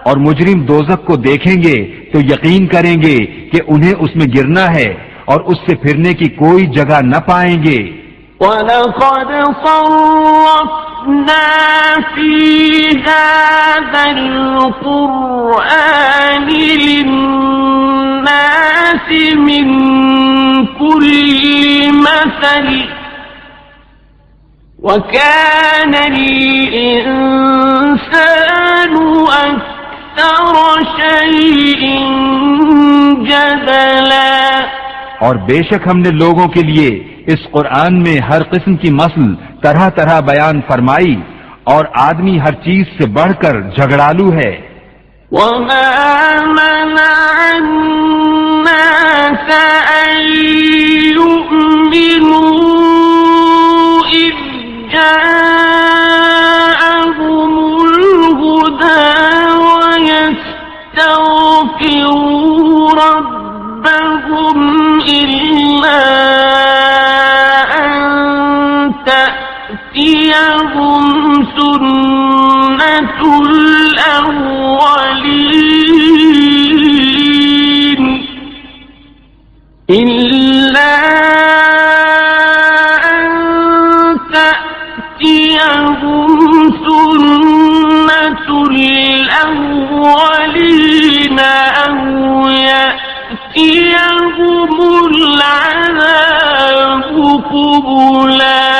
B: اور مجرم دوزخ کو دیکھیں گے تو یقین کریں گے کہ انہیں اس میں گرنا ہے اور اس سے پھرنے کی کوئی جگہ نہ پائیں گے.
A: وَلَقَدْ صَرَّفْنَا فِي هَذَا الْقُرْآنِ لِلنَّاسِ مِنْ كُلِّ مَثَلٍ وَكَانَ الْإِنسَانُ أَكْثَرَ شَيْءٍ جَدَلًا.
B: اور بے شک ہم نے لوگوں کے لیے اس قرآن میں ہر قسم کی مثل طرح طرح بیان فرمائی اور آدمی ہر چیز سے بڑھ کر جھگڑالو ہے.
A: وَمَا مَنَعَ النَّاسَ أَن يُؤْمِنُوا إِذْ جَاءَهُمُ الْهُدَى وَيَسْتَغْفِرُوا رَبَّهُمْ إِلَّا أَن تَأْتِيَهُمْ سُنَّةُ الْأَوَّلِينَ إِلَّا أَن تَأْتِيَهُمْ سُنَّةُ الْأَوَّلِينَ أَوْ يَأْتِيَهُمُ الْعَذَابُ قُبُلًا.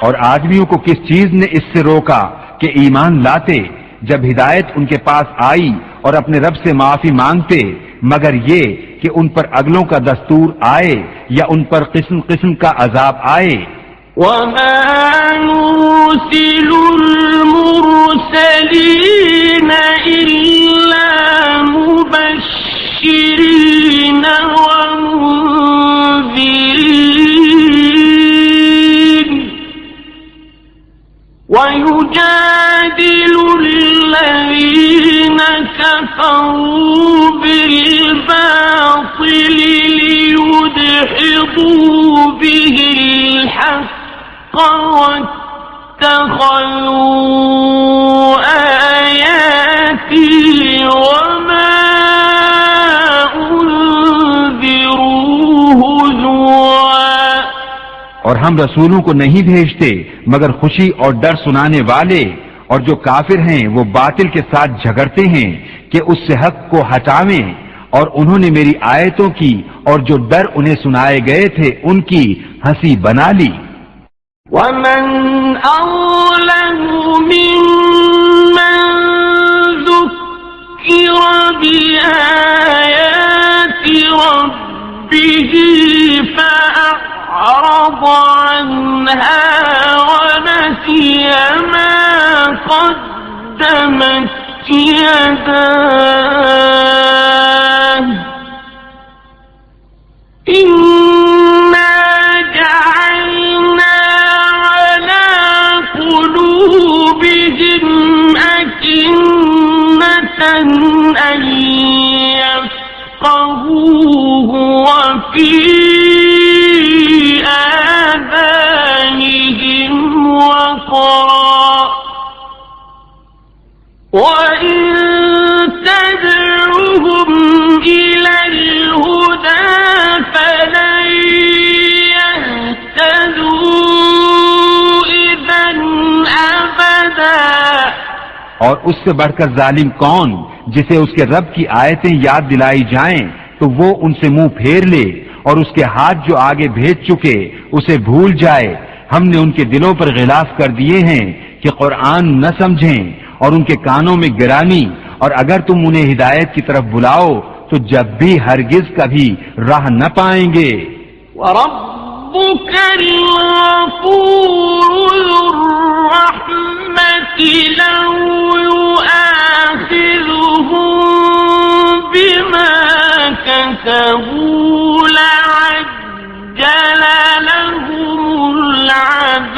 B: اور آدمیوں کو کس چیز نے اس سے روکا کہ ایمان لاتے جب ہدایت ان کے پاس آئی اور اپنے رب سے معافی مانگتے، مگر یہ کہ ان پر اگلوں کا دستور آئے یا ان پر قسم قسم کا عذاب آئے۔
C: وَمَا نُرْسِلُ الْمُرْسَلِينَ إِلَّا مُبَشِّرِينَ وَمُنذِرِينَ وَيُجَادِلُ الَّذِينَ كَفَرُوا بِالْبَاطِلِ لِيُدْحِضُوا بِهِ الْحَقَّ وَاتَّخَذُوا آيَاتِي وَمَا أُنذِرُوا هُزُوًا۔
B: اور ہم رسولوں کو نہیں بھیجتے مگر خوشی اور ڈر سنانے والے، اور جو کافر ہیں وہ باطل کے ساتھ جھگڑتے ہیں کہ اس سے حق کو ہٹاویں، اور انہوں نے میری آیتوں کی اور جو ڈر انہیں سنائے گئے تھے ان کی ہنسی بنا لی۔
C: وَمَنْ أَظْلَمُ مِمَّنْ ذُكِّرَ بِآيَاتِ رَبِّهِ فَأَعْرَضَ عَنْهَا وَنَسِيَ مَا قَدَّمَتْ يَدَاهُ إِنَّا جَعَلْنَا عَلَى قُلُوبِهِمْ أَكِنَّةً أَن يَفْقَهُوهُ وَفِي آذَانِهِمْ وَقْرًا وَإِن تَدْعُهُمْ إِلَى الْهُدَى فَلَن يَهْتَدُوا إِذًا أَبَدًا۔
B: اور اس سے بڑھ کر ظالم کون جسے اس کے رب کی آیتیں یاد دلائی جائیں تو وہ ان سے منہ پھیر لے، اور اس کے ہاتھ جو آگے بھیج چکے اسے بھول جائے۔ ہم نے ان کے دلوں پر غلاف کر دیے ہیں کہ قرآن نہ سمجھیں، اور ان کے کانوں میں گرانی، اور اگر تم انہیں ہدایت کی طرف بلاؤ تو جب بھی ہرگز کبھی راہ نہ پائیں گے۔
C: وَرَبُّكَ الْغَفُورُ ذُو الرَّحْمَةِ لَوْ يُؤَاخِذُهُم بِمَا كَسَبُوا لَعَجَّلَ لَهُمُ الْعَذَابَ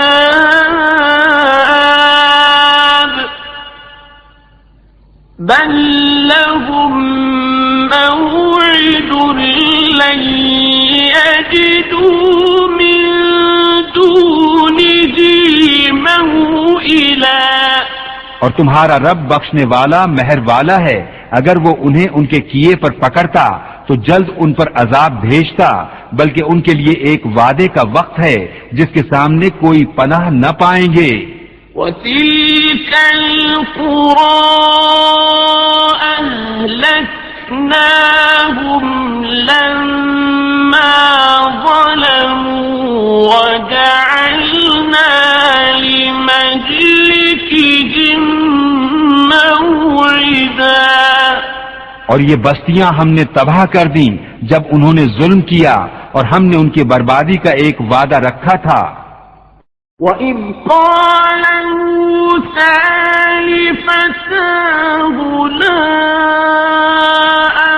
C: بَل لَّهُم مَّوْعِدٌ لَّن يَجِدُوا مِن دُونِهِ مَوْئِلًا۔
B: اور تمہارا رب بخشنے والا مہر والا ہے، اگر وہ انہیں ان کے کیے پر پکڑتا تو جلد ان پر عذاب بھیجتا، بلکہ ان کے لیے ایک وعدے کا وقت ہے جس کے سامنے کوئی پناہ نہ پائیں گے۔
C: وَتِلْكَ الْقُرَىٰ أَهْلَكْنَاهُمْ لَمَّا ظَلَمُوا وَجَعَلْنَا لِمَهْلِكِهِم مَّوْعِدًا۔
B: اور یہ بستیاں ہم نے تباہ کر دیں جب انہوں نے ظلم کیا، اور ہم نے ان کی بربادی کا ایک وعدہ رکھا تھا۔
C: وَإِذْ قَالَ مُوسَىٰ لِفَتَاهُ لَا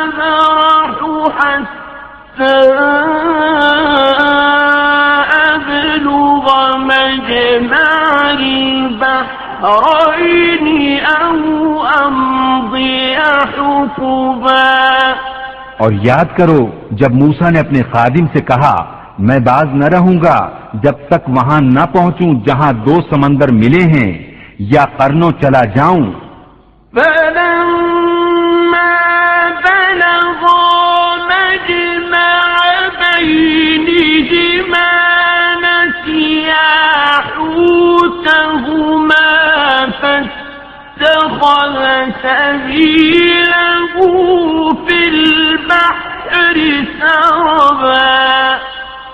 C: أَبْرَحُ حَتَّىٰ أَبْلُغَ مَجْمَعَ الْبَحْرَيْنِ أَوْ أَمْضِيَ حُقُبًا۔
B: اور یاد کرو جب موسیٰ نے اپنے خادم سے کہا، میں باز نہ رہوں گا جب تک وہاں نہ پہنچوں جہاں دو سمندر ملے ہیں، یا قرنوں چلا جاؤں۔
C: فَلَمَّا بَلَغَا مَجْمَعَ بَيْنِهِمَا نَسِيَا حُوتَهُمَا فَاتَّخَذَ سَبِيلَهُ فِي الْبَحْرِ سَرَبًا۔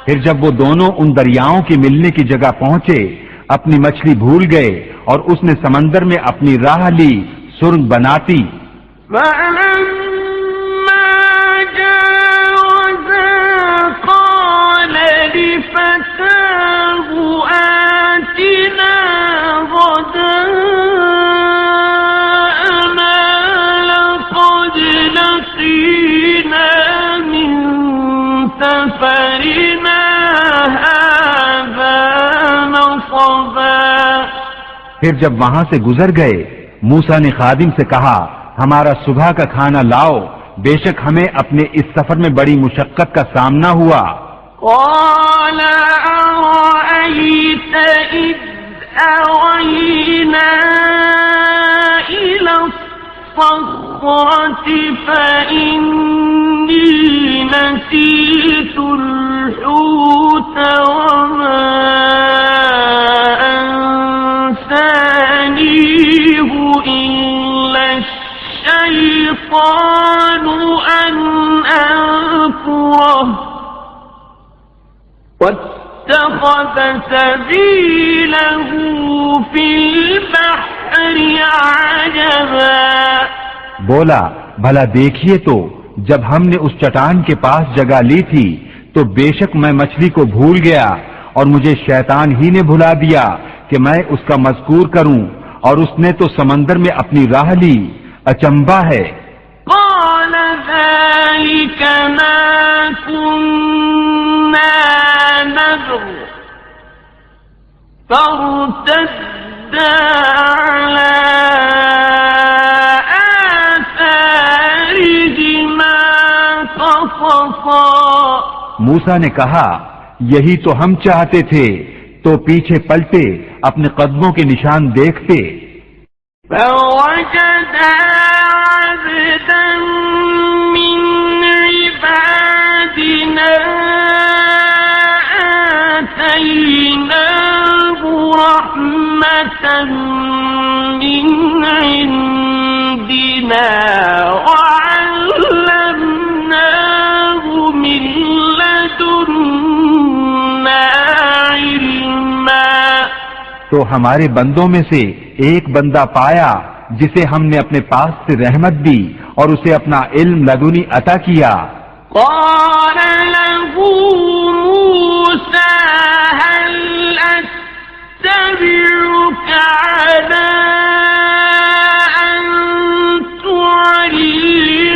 B: پھر جب وہ دونوں ان دریاؤں کے ملنے کی جگہ پہنچے، اپنی مچھلی بھول گئے، اور اس نے سمندر میں اپنی راہ لی سرنگ بناتی.
C: فلما جاوزا قال لفتاه آتنا غداءنا لقد لقينا من سفرنا هذا نصبا.
B: پھر جب وہاں سے گزر گئے موسیٰ نے خادم سے کہا ہمارا صبح کا کھانا لاؤ، بے شک ہمیں اپنے اس سفر میں بڑی مشقت کا سامنا ہوا.
C: قال أرأيت إذ أوينا إلى الصخرة فإني نسيت الحوت وما أنسانيه إلا الشيطان أن أذكره واتخذ سبيله في البحر عجبا.
B: بولا بھلا دیکھیے تو جب ہم نے اس چٹان کے پاس جگہ لی تھی تو بے شک میں مچھلی کو بھول گیا اور مجھے شیطان ہی نے بھلا دیا کہ میں اس کا مذکور کروں، اور اس نے تو سمندر میں اپنی راہ لی. اچنبا ہے.
C: قال ذلك ما كنا نبغ فارتدا على آثارهما قصصا.
B: موسیٰ نے کہا یہی تو ہم چاہتے تھے، تو پیچھے پلٹے اپنے قدموں کے نشان دیکھتے.
C: فوجدا عبدا من عبادنا آتيناه رحمة من عندنا وعلمناه من لدنا علما.
B: تو ہمارے بندوں میں سے ایک بندہ پایا جسے ہم نے اپنے پاس سے رحمت دی اور اسے اپنا علم لدنی عطا کیا.
C: قال له موسى هل أتبعك على أن تعلمني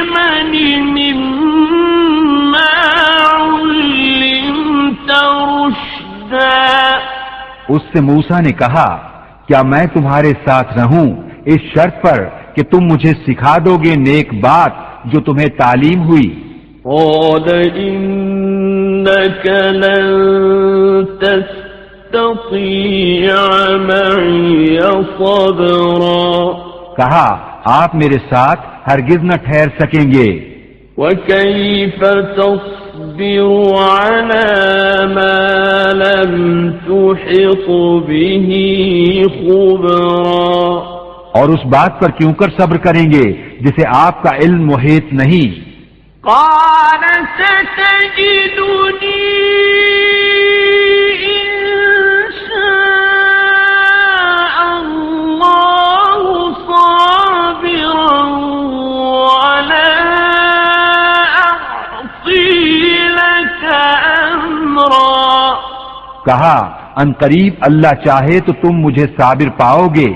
C: مما علمت رشدا.
B: اس سے موسیٰ نے کہا کیا میں تمہارے ساتھ رہوں اس شرط پر کہ تم مجھے سکھا دو گے نیک بات جو تمہیں تعلیم ہوئی.
C: قال إنك لن تستطيع معي صبرا.
B: کہا آپ میرے ساتھ ہرگز نہ ٹھہر سکیں گے.
C: وكيف تصبر على ما لم تحط به خبرا.
B: اور اس بات پر کیوں کر صبر کریں گے جسے آپ کا علم محیط نہیں.
C: قال ستجدني إن شاء الله صابرا ولا أعصي لك أمرا.
B: کہا ان قریب اللہ چاہے تو تم مجھے صابر پاؤ گے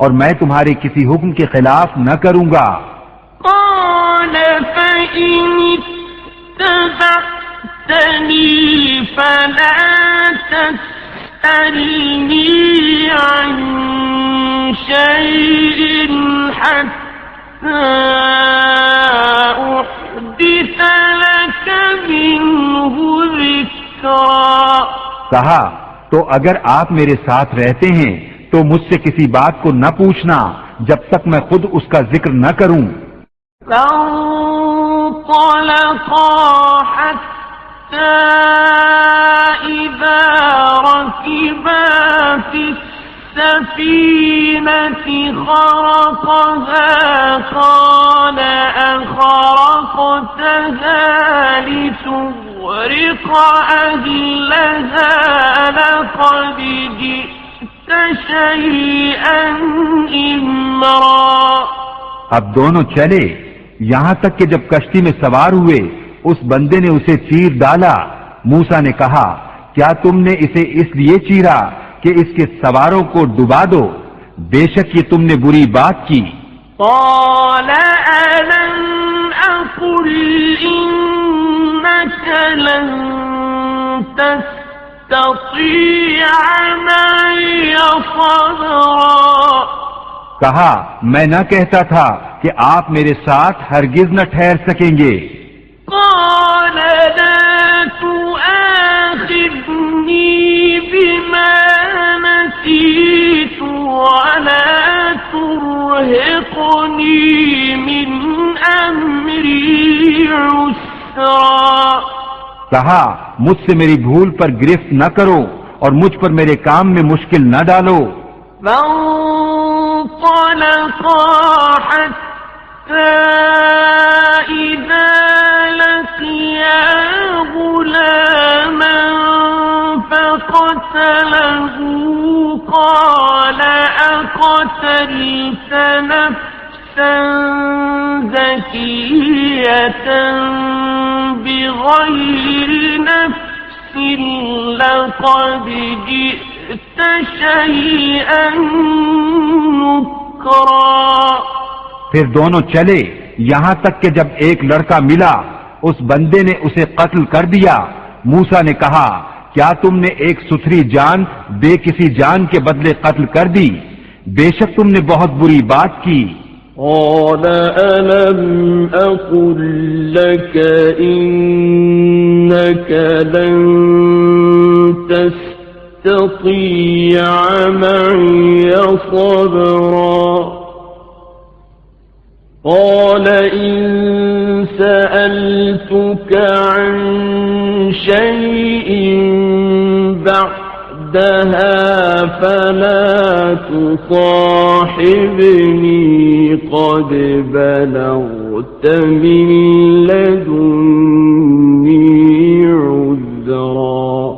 B: اور میں تمہارے کسی حکم کے خلاف نہ کروں گا.
C: قال فإن اتبعتني فلا تسألني عن شيء حتى أحدث لك منه ذكرا.
B: کہا تو اگر آپ میرے ساتھ رہتے ہیں تو مجھ سے کسی بات کو نہ پوچھنا جب تک میں خود اس کا ذکر نہ کروں.
C: فانطلقا حتى إذا ركبا في السفينة خرقها قال أخرقتها لتغرق أهلها لقد جئت شيئا إمرا.
B: اب دونوں چلے، یہاں تک کہ جب کشتی میں سوار ہوئے اس بندے نے اسے چیر ڈالا۔ موسیٰ نے کہا کیا تم نے اسے اس لیے چیرا کہ اس کے سواروں کو ڈبا دو؟ بے شک یہ تم نے بری بات کی۔
C: قال ألم أقل إنك لن تستطيع معي صبرا۔
B: کہا میں نہ کہتا تھا کہ آپ میرے ساتھ ہرگز نہ ٹھہر سکیں گے۔
C: قال لا تؤاخذني بما نسيت ولا ترهقني من أمري عسرا۔
B: کہا مجھ سے میری بھول پر گرفت نہ کرو اور مجھ پر میرے کام میں مشکل نہ ڈالو۔
C: فانطلقا حتى إذا لقيا غلاما فقتله قال أقتلت نفسا زكية بغير نفس لقد جئت شيئا نكرا۔
B: پھر دونوں چلے یہاں تک کہ جب ایک لڑکا ملا اس بندے نے اسے قتل کر دیا۔ موسیٰ نے کہا کیا تم نے ایک ستھری جان بے کسی جان کے بدلے قتل کر دی؟ بے شک تم نے بہت بری بات کی۔
C: قال ألم أقل لك إنك لن تستطيع معي صبرا۔ قال إن سألتك عن شيء بعدها فلا تصاحبني قد بلغت من لدني عذرا۔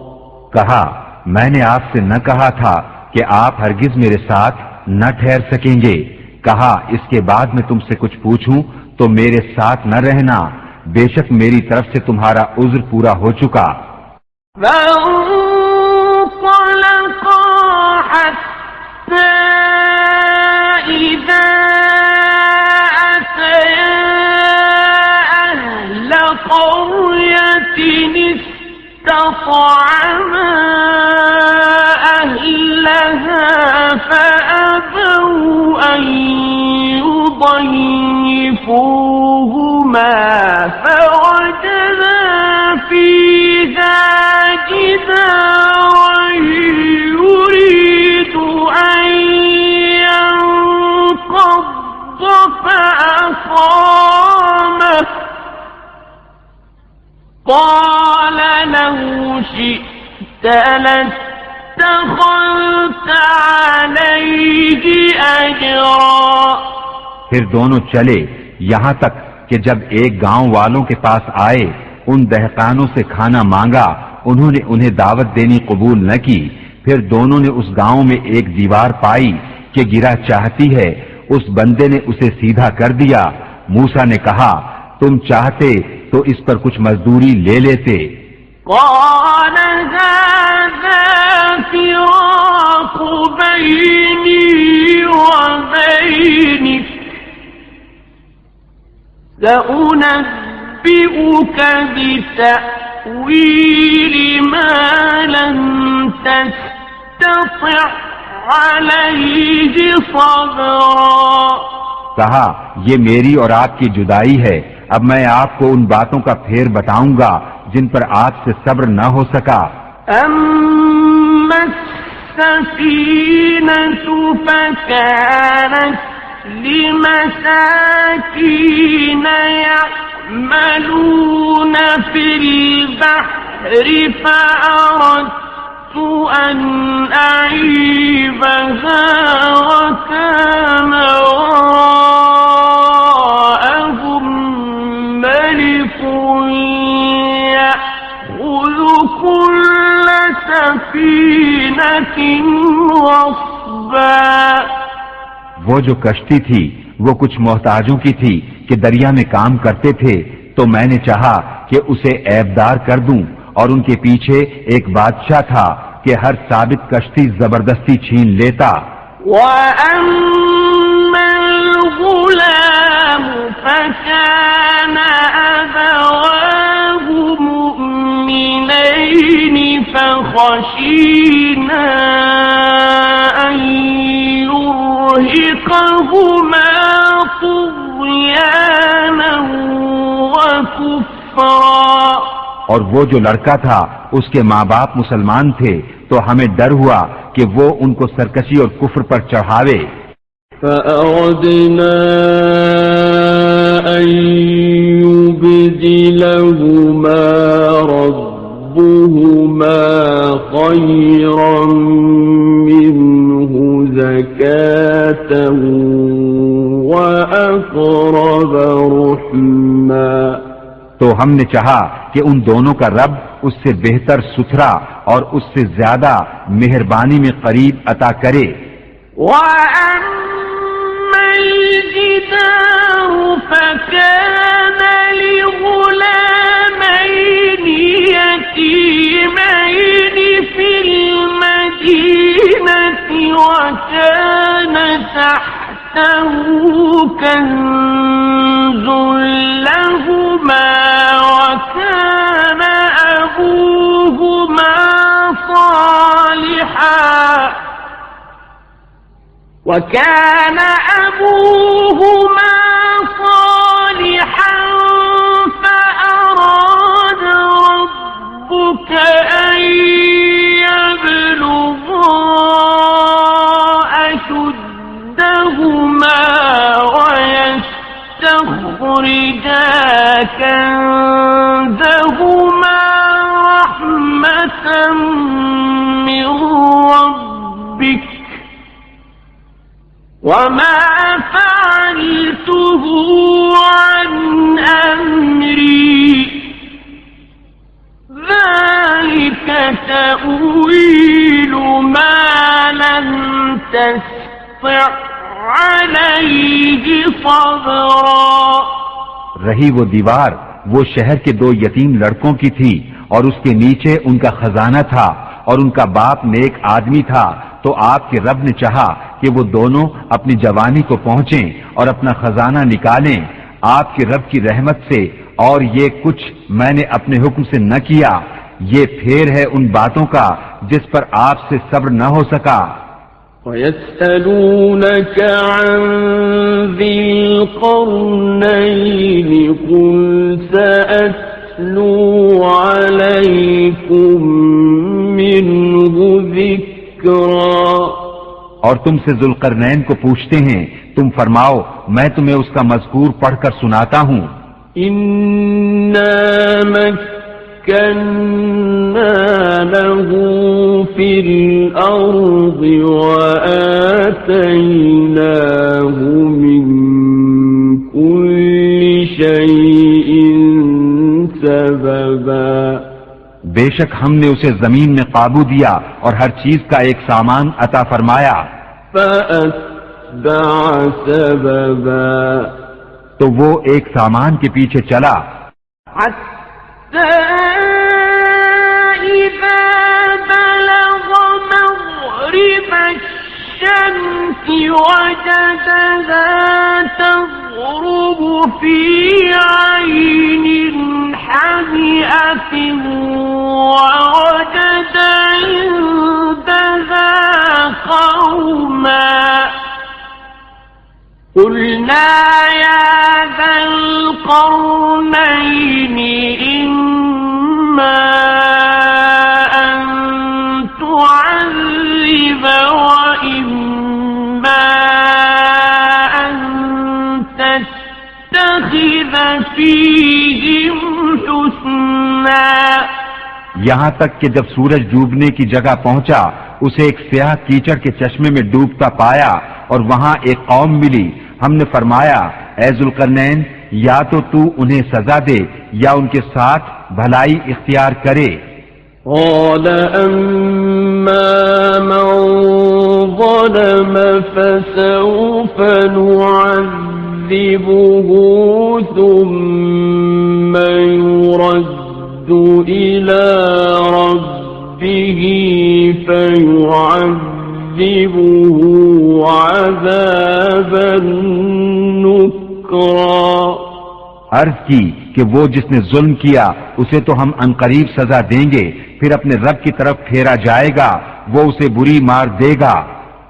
B: کہا میں نے آپ سے نہ کہا تھا کہ آپ ہرگز میرے ساتھ نہ ٹھہر سکیں گے؟ کہا اس کے بعد میں تم سے کچھ پوچھوں تو میرے ساتھ نہ رہنا، بے شک میری طرف سے تمہارا عذر پورا ہو چکا۔
C: فانطلقا حتى إذا أتيا أهل قرية استطعما أهلها فأبوا أن يضيفوهما فوجدا فيها جدارا يريد أن ينقض فأقامه قال لو شئت لاتخذت عليه أجرا۔
B: پھر دونوں چلے یہاں تک کہ جب ایک گاؤں والوں کے پاس آئے ان دہقانوں سے کھانا مانگا، انہوں نے انہیں دعوت دینی قبول نہ کی۔ پھر دونوں نے اس گاؤں میں ایک دیوار پائی کہ گرا چاہتی ہے، اس بندے نے اسے سیدھا کر دیا۔ موسیٰ نے کہا تم چاہتے تو اس پر کچھ مزدوری لے لیتے۔
C: قال هذا فراق بيني وبينك سأنبئك بتأويل ما لم تستطع عليه صبرا۔
B: کہا یہ میری اور آپ کی جدائی ہے، اب میں آپ کو ان باتوں کا پھیر بتاؤں گا جن پر آپ سے صبر نہ ہو سکا۔
C: أما السفينة فكانت لمساكين يعملون في البحر فأردت أن أعيبها وكان وراءهم ملك يأخذ كل سفينة غصبا۔
B: وہ جو کشتی تھی وہ کچھ محتاجوں کی تھی کہ دریا میں کام کرتے تھے، تو میں نے چاہا کہ اسے عیبدار کر دوں، اور ان کے پیچھے ایک بادشاہ تھا کہ ہر ثابت کشتی زبردستی چھین لیتا۔
C: وَأَمَّا الْغُلَامُ فَكَانَ أَبَوَاهُ مُؤْمِنَيْنِ فَخَشِينَا أَن يُرْهِقَهُمَا طُغْيَانًا وَكُفْرًا۔
B: اور وہ جو لڑکا تھا اس کے ماں باپ مسلمان تھے، تو ہمیں ڈر ہوا کہ وہ ان کو سرکشی اور کفر پر چڑھاوے۔
C: فَأَرَدْنَا أَن يُبْدِلَهُمَا رَبُّهُمَا خَيْرًا مِّنْهُ زَكَاةً وَأَقْرَبَ رُحْمًا۔
B: تو ہم نے چاہا کہ ان دونوں کا رب اس سے بہتر ستھرا اور اس سے زیادہ مہربانی میں قریب عطا کرے۔
C: وَأَمَّا الْجِدَارُ فَكَانَ لِغُلَامَيْنِ يَتِيمَيْنِ فِي الْمَدِينَةِ وَكَانَ تَحْتَهُ كَنْزٌ لَهُمَا وَكَانَ أَبُوهُمَا صَالِحًا فَأَرَادَ رَبُّكَ أَن يَبْلُغَا أَشُدَّهُمَا وَيَسْتَخْرِجَا كَنزَهُمَا رَحْمَةً مِّن رَّبِّكَ وَمَا فَعَلْتُهُ عَنْ أَمْرِي ذَلِكَ تَأْوِيلُ مَا لَمْ تَسْطِع عَلَيْهِ صَبْرًا۔
B: رہی وہ دیوار وہ شہر کے دو یتیم لڑکوں کی تھی، اور اس کے نیچے ان کا خزانہ تھا، اور ان کا باپ نیک آدمی تھا، تو آپ کے رب نے چاہا کہ وہ دونوں اپنی جوانی کو پہنچیں اور اپنا خزانہ نکالیں آپ کے رب کی رحمت سے، اور یہ کچھ میں نے اپنے حکم سے نہ کیا، یہ پھیر ہے ان باتوں کا جس پر آپ سے صبر نہ ہو سکا۔
C: وَيَسْأَلُونَكَ عَنْ ذِي الْقَرْنَيْنِ قُلْ سَأَتْلُو عَلَيْكُمْ مِنْهُ ذِكْرًا۔
B: اور تم سے ذوالقرنین کو پوچھتے ہیں، تم فرماؤ میں تمہیں اس کا مذکور پڑھ کر سناتا ہوں۔
C: إِنَّا مَكَّنَّا لَهُ فِي الْأَرْضِ وَآتَيْنَاهُ مِنْ كُلِّ شَيْءٍ سَبَبًا۔
B: بے شک ہم نے اسے زمین میں قابو دیا اور ہر چیز کا ایک سامان عطا فرمایا۔
C: فَأَتْبَعَ سَبَبًا۔
B: تو وہ ایک سامان کے پیچھے چلا،
C: حَتَّى إِذَا بَلَغَ مَغْرِبَ الشَّمْسِ وَجَدَهَا تَغْرُبُ فِي عَيْنٍ حَمِئَةٍ وَوَجَدَ عِندَهَا قَوْمًا قُلْنَا يَا ذَا الْقَرْنَيْنِ إِمَّا أَن تُعَذِّبَ وَإِمَّا أَن تَتَّخِذَ فِيهِمْ حُسْنًا۔
B: یہاں تک کہ جب سورج ڈوبنے کی جگہ پہنچا اسے ایک سیاہ کیچڑ کے چشمے میں ڈوبتا پایا، اور وہاں ایک قوم ملی۔ ہم نے فرمایا اے ذوالقرنین، یا تو انہیں سزا دے یا ان کے ساتھ بھلائی اختیار کرے۔
C: قال أما من ظلم فسوف نعذبه ثم يرد إلى ربه فيعذبه عذابا نكرا.
B: عرض کی کہ وہ جس نے ظلم کیا اسے تو ہم عنقریب سزا دیں گے، پھر اپنے رب کی طرف پھیرا جائے گا، وہ اسے بری مار دے گا.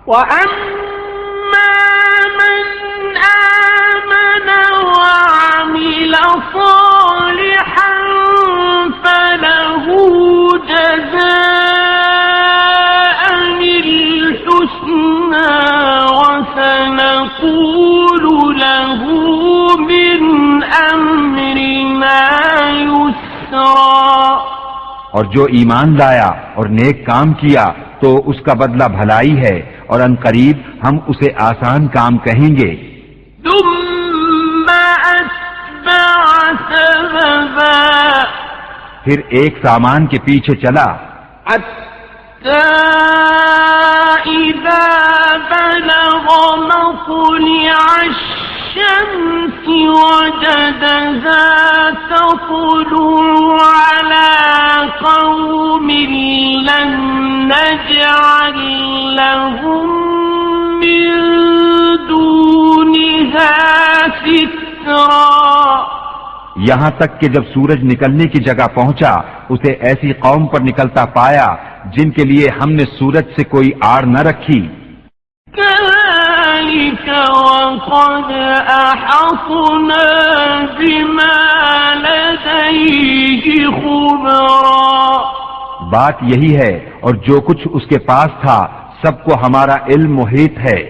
C: وَأَمَّا مَنْ آمَنَ وَعَمِلَ صَالِحًا فَلَهُ جَزَاءً الْحُسْنَى وَسَنَقُولُ لَهُ مِنْ أَمْرِنَا يُسْرًا.
B: اور جو ایمان لایا اور نیک کام کیا تو اس کا بدلہ بھلائی ہے، اور عنقریب ہم اسے آسان کام کہیں گے.
C: ثم أتبع سببا.
B: پھر ایک سامان کے پیچھے چلا،
C: حتى إذا بلغ مطلع الشمس وجدها تطلع على قوم لم نجعل لهم من دونها سترا.
B: یہاں تک کہ جب سورج نکلنے کی جگہ پہنچا اسے ایسی قوم پر نکلتا پایا جن کے لیے ہم نے سورج سے کوئی آڑ نہ رکھی.
C: كذلك وقد أحطنا بما لديه خبرا.
B: بات یہی ہے، اور جو کچھ اس کے پاس تھا سب کو ہمارا علم محیط ہے.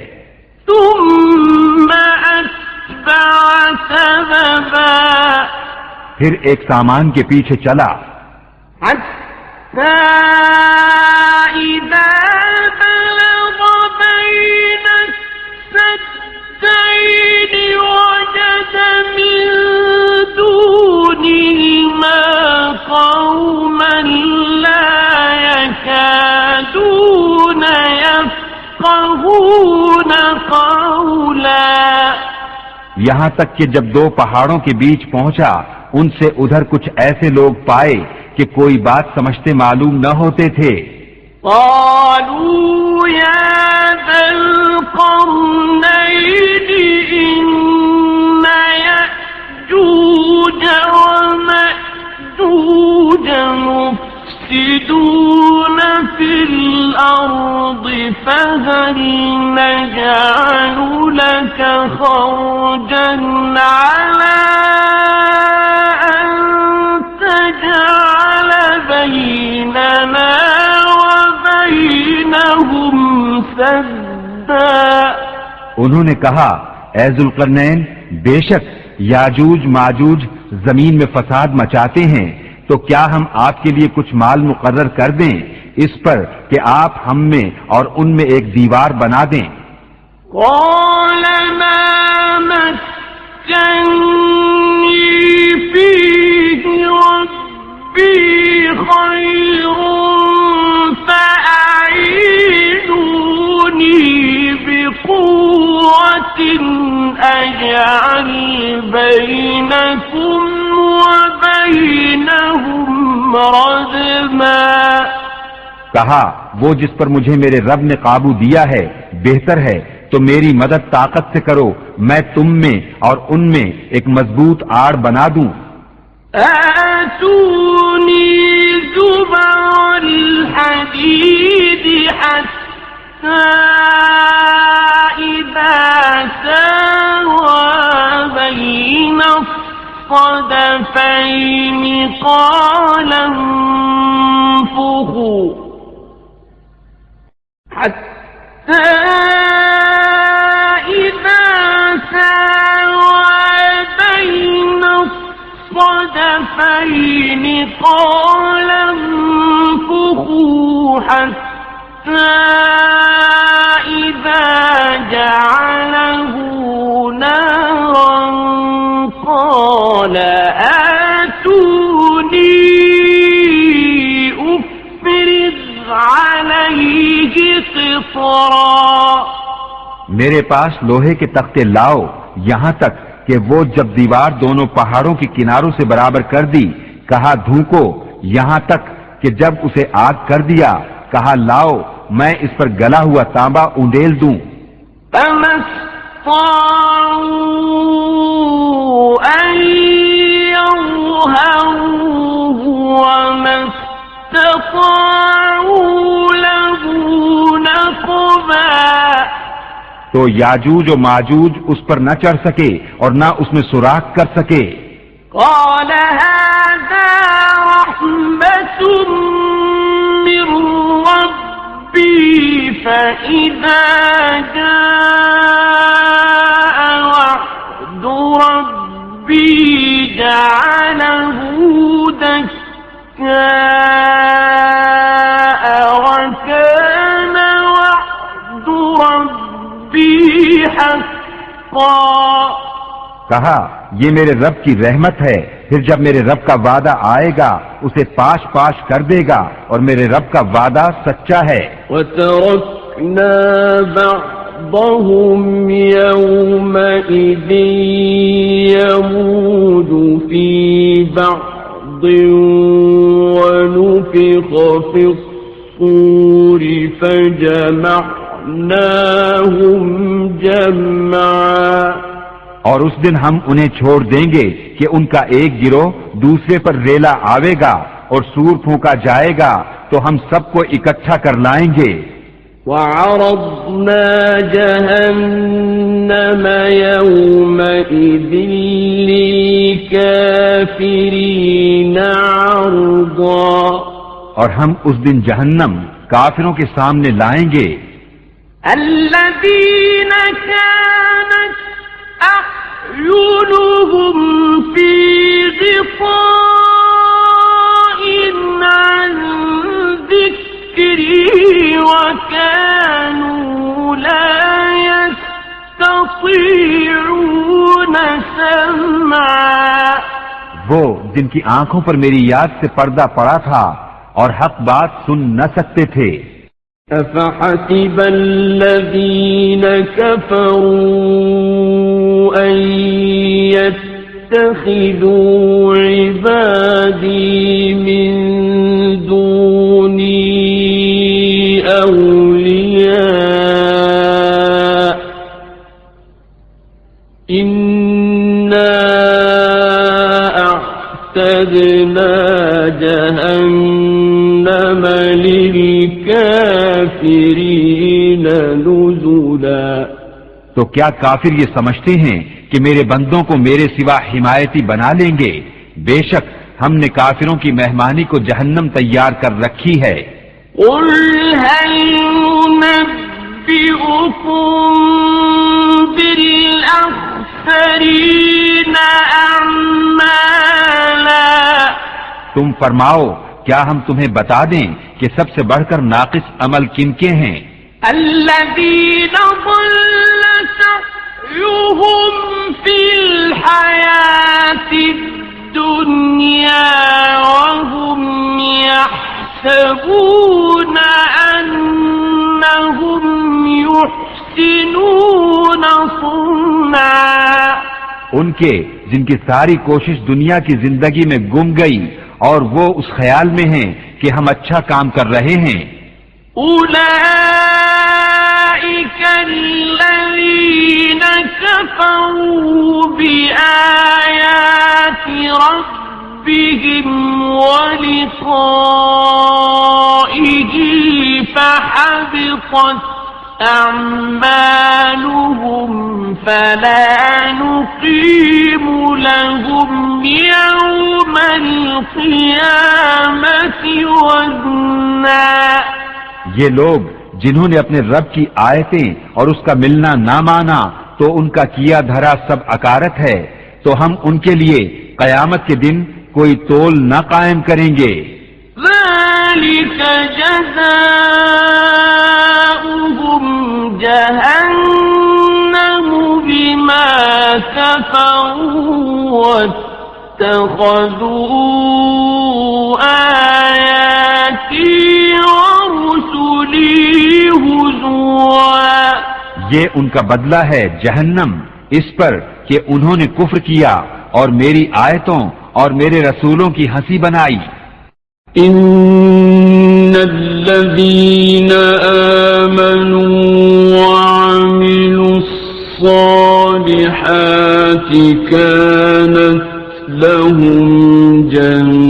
C: ثم أتبع سببا.
B: پھر ایک سامان کے پیچھے چلا،
C: حتى إذا بلغ بين السدين وجد من دونهما قوما لا يكادون يفقهون قولا.
B: یہاں تک کہ جب دو پہاڑوں کے بیچ پہنچا ان سے ادھر کچھ ایسے لوگ پائے کہ کوئی بات سمجھتے معلوم نہ ہوتے تھے.
C: قالوا يا ذا القرنين إن يأجوج ومأجوج مفسدون في الأرض فهل نجعل لك خرجا على أن تجعل بيننا وبينهم سدا.
B: انہوں نے کہا اے ذوالقرنین، بے شک یاجوج ماجوج زمین میں فساد مچاتے ہیں، تو کیا ہم آپ کے لیے کچھ مال مقرر کر دیں اس پر کہ آپ ہم میں اور ان میں ایک دیوار بنا دیں.
C: قال ما مكنني فيه ربي خير فأعينوني بقوة أجعل بينكم وبينهم ردما.
B: کہا وہ جس پر مجھے میرے رب نے قابو دیا ہے بہتر ہے، تو میری مدد طاقت سے کرو، میں تم میں اور ان میں ایک مضبوط آڑ بنا دوں.
C: آتوني زبر الحديد حتى إذا ساوى بين الصدفين قال انفخوا حتى إذا ساوى بين الصدفين قال انفخوا حتى إذا جعله نارا قال آتوني أفرغ عليه قطرا.
B: میرے پاس لوہے کے تختے لاؤ یہاں تک کہ وہ جب دیوار دونوں پہاڑوں کے کناروں سے برابر کر دی کہا دھوکو، یہاں تک کہ جب اسے آگ کر دیا کہا لاؤ میں اس پر گلا ہوا تانبا اونڈیل دوں۔
C: فما استطاعوا أن يظهروه وما استطاعوا له نقبا،
B: تو یاجوج و ماجوج اس پر نہ چڑھ سکے اور نہ اس میں سوراخ کر سکے۔
C: قال هذا رحمة من ربي فإذا جاء وعد ربي جعله دكاء وكان وعد ربي حقا۔
B: کہا یہ میرے رب کی رحمت ہے، پھر جب میرے رب کا وعدہ آئے گا اسے پاش پاش کر دے گا اور میرے رب کا وعدہ سچا ہے۔
C: وَتَرَكْنَا بَعْضَهُمْ يَوْمَئِذٍ يَمُوجُ فِي بَعْضٍ وَنُفِخَ فِي الصُّورِ فَجَمَعْنَاهُمْ جَمْعًا،
B: اور اس دن ہم انہیں چھوڑ دیں گے کہ ان کا ایک گروہ دوسرے پر ریلا آوے گا اور سور پھونکا جائے گا تو ہم سب کو اکٹھا کر لائیں گے۔
C: وَعَرَضْنَا جَهَنَّمَ يَوْمَئِذٍ لِلْكَافِرِينَ عَرْضًا،
B: اور ہم اس دن جہنم کافروں کے سامنے لائیں گے۔
C: الَّذِينَ كَانَتْ أَعْيُنُهُمْ فِي غِطَاءٍ عَنْ ذِكْرِي وَكَانُوا لَا يَسْتَطِيعُونَ سَمْعًا،
B: وہ جن کی آنکھوں پر میری یاد سے پردہ پڑا تھا اور حق بات سن نہ سکتے تھے۔
C: أَفَحَسِبَ الَّذِينَ كَفَرُوا أَن يَتَّخِذُوا عِبَادِي مِن دُونِي أَوْلِيَاءَ إِنَّا أَعْتَدْنَا جَهَنَّمَ لِلْكَافِرِينَ نُزُلًا۔
B: تو کیا کافر یہ سمجھتے ہیں کہ میرے بندوں کو میرے سوا حمایتی بنا لیں گے؟ بے شک ہم نے کافروں کی مہمانی کو جہنم تیار کر رکھی ہے۔
C: قُلْ هَلْ نُنَبِّئُكُم بِالْأَخْسَرِينَ أَعْمَالًا،
B: تم فرماؤ کیا ہم تمہیں بتا دیں کہ سب سے بڑھ کر ناقص عمل کن کے ہیں؟
C: الَّذِينَ ضَلَّ سَعْيُهُمْ فِي الْحَيَاةِ الدُّنْيَا وَهُمْ يَحْسَبُونَ أَنَّهُمْ يُحْسِنُونَ صُنْعًا،
B: ان کے جن کی ساری کوشش دنیا کی زندگی میں گم گئی اور وہ اس خیال میں ہیں کہ ہم اچھا کام کر رہے ہیں۔
C: أُولَئِكَ الَّذِينَ كَفَرُوا بِآيَاتِ رَبِّهِمْ وَلِقَائِهِ فَحَبِطَتْ أَعْمَالُهُمْ فَلَا نُقِيمُ لَهُمْ يَوْمَ الْقِيَامَةِ وَزْنًا۔
B: یہ لوگ جنہوں نے اپنے رب کی آیتیں اور اس کا ملنا نہ مانا تو ان کا کیا دھرا سب اکارت ہے، تو ہم ان کے لیے قیامت کے دن کوئی تول نہ قائم کریں گے۔
C: ذَلِكَ جَزَاؤُهُمْ جَهَنَّمُ بِمَا كَفَرُوا وَاتَّخَذُوا آيَاتِي وَرُسُلِي هُزُوًا۔
B: یہ ان کا بدلہ ہے جہنم اس پر کہ انہوں نے کفر کیا اور میری آیتوں اور میرے رسولوں کی ہنسی بنائی.
C: ان الذين آمنوا وعملوا الصالحات كانت لهم جنات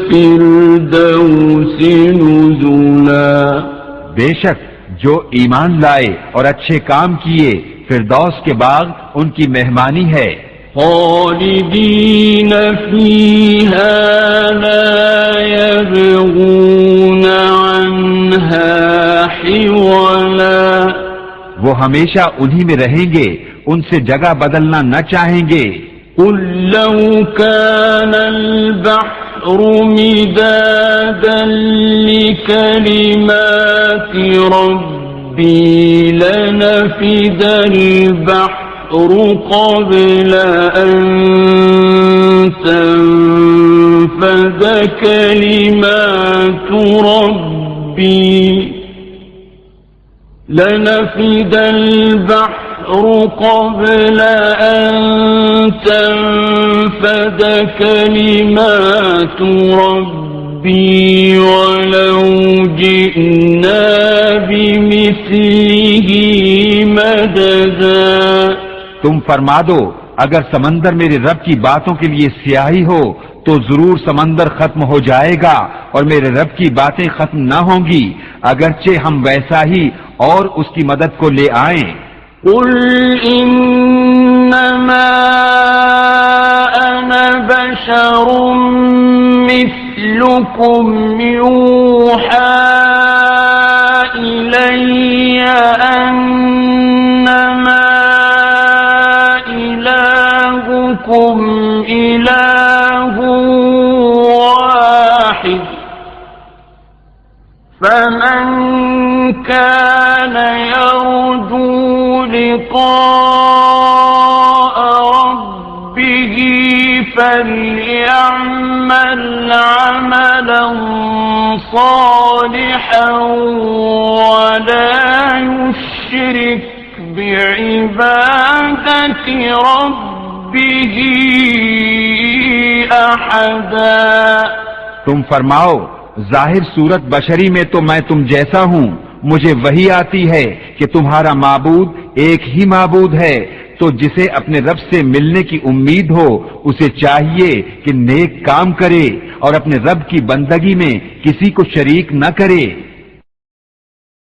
C: الفردوس نزلا.
B: بے شک جو ایمان لائے اور اچھے کام کیے فردوس کے باغ ان کی مہمانی ہے.
C: خالدین فیہا لا یبغون عنہا حولا.
B: وہ ہمیشہ انہی میں رہیں گے، ان سے جگہ بدلنا نہ چاہیں گے.
C: قل لو كان البحر مدادا لكلمات ربي لنفد البحر قبل أن تنفد كلمات ربي لنفد البحر قبل أن تنفد كلمات ربي ولو جئنا بمثله مددا.
B: تم فرما دو اگر سمندر میرے رب کی باتوں کے لیے سیاہی ہو تو ضرور سمندر ختم ہو جائے گا اور میرے رب کی باتیں ختم نہ ہوں گی اگرچہ ہم ویسا ہی اور اس کی مدد کو لے آئیں.
C: قل انما انا بشر مثلكم يوحى الي انما الهكم اله واحد فمن كان يرجو لقاء ربه فليعمل عملا صالحا ولا يشرك بعبادة ربه أحدا.
B: تم فرماؤ ظاہر صورت بشری میں تو میں تم جیسا ہوں، مجھے وہی آتی ہے کہ تمہارا معبود ایک ہی معبود ہے، تو جسے اپنے رب سے ملنے کی امید ہو اسے چاہیے کہ نیک کام کرے اور اپنے رب کی بندگی میں کسی کو شریک نہ کرے.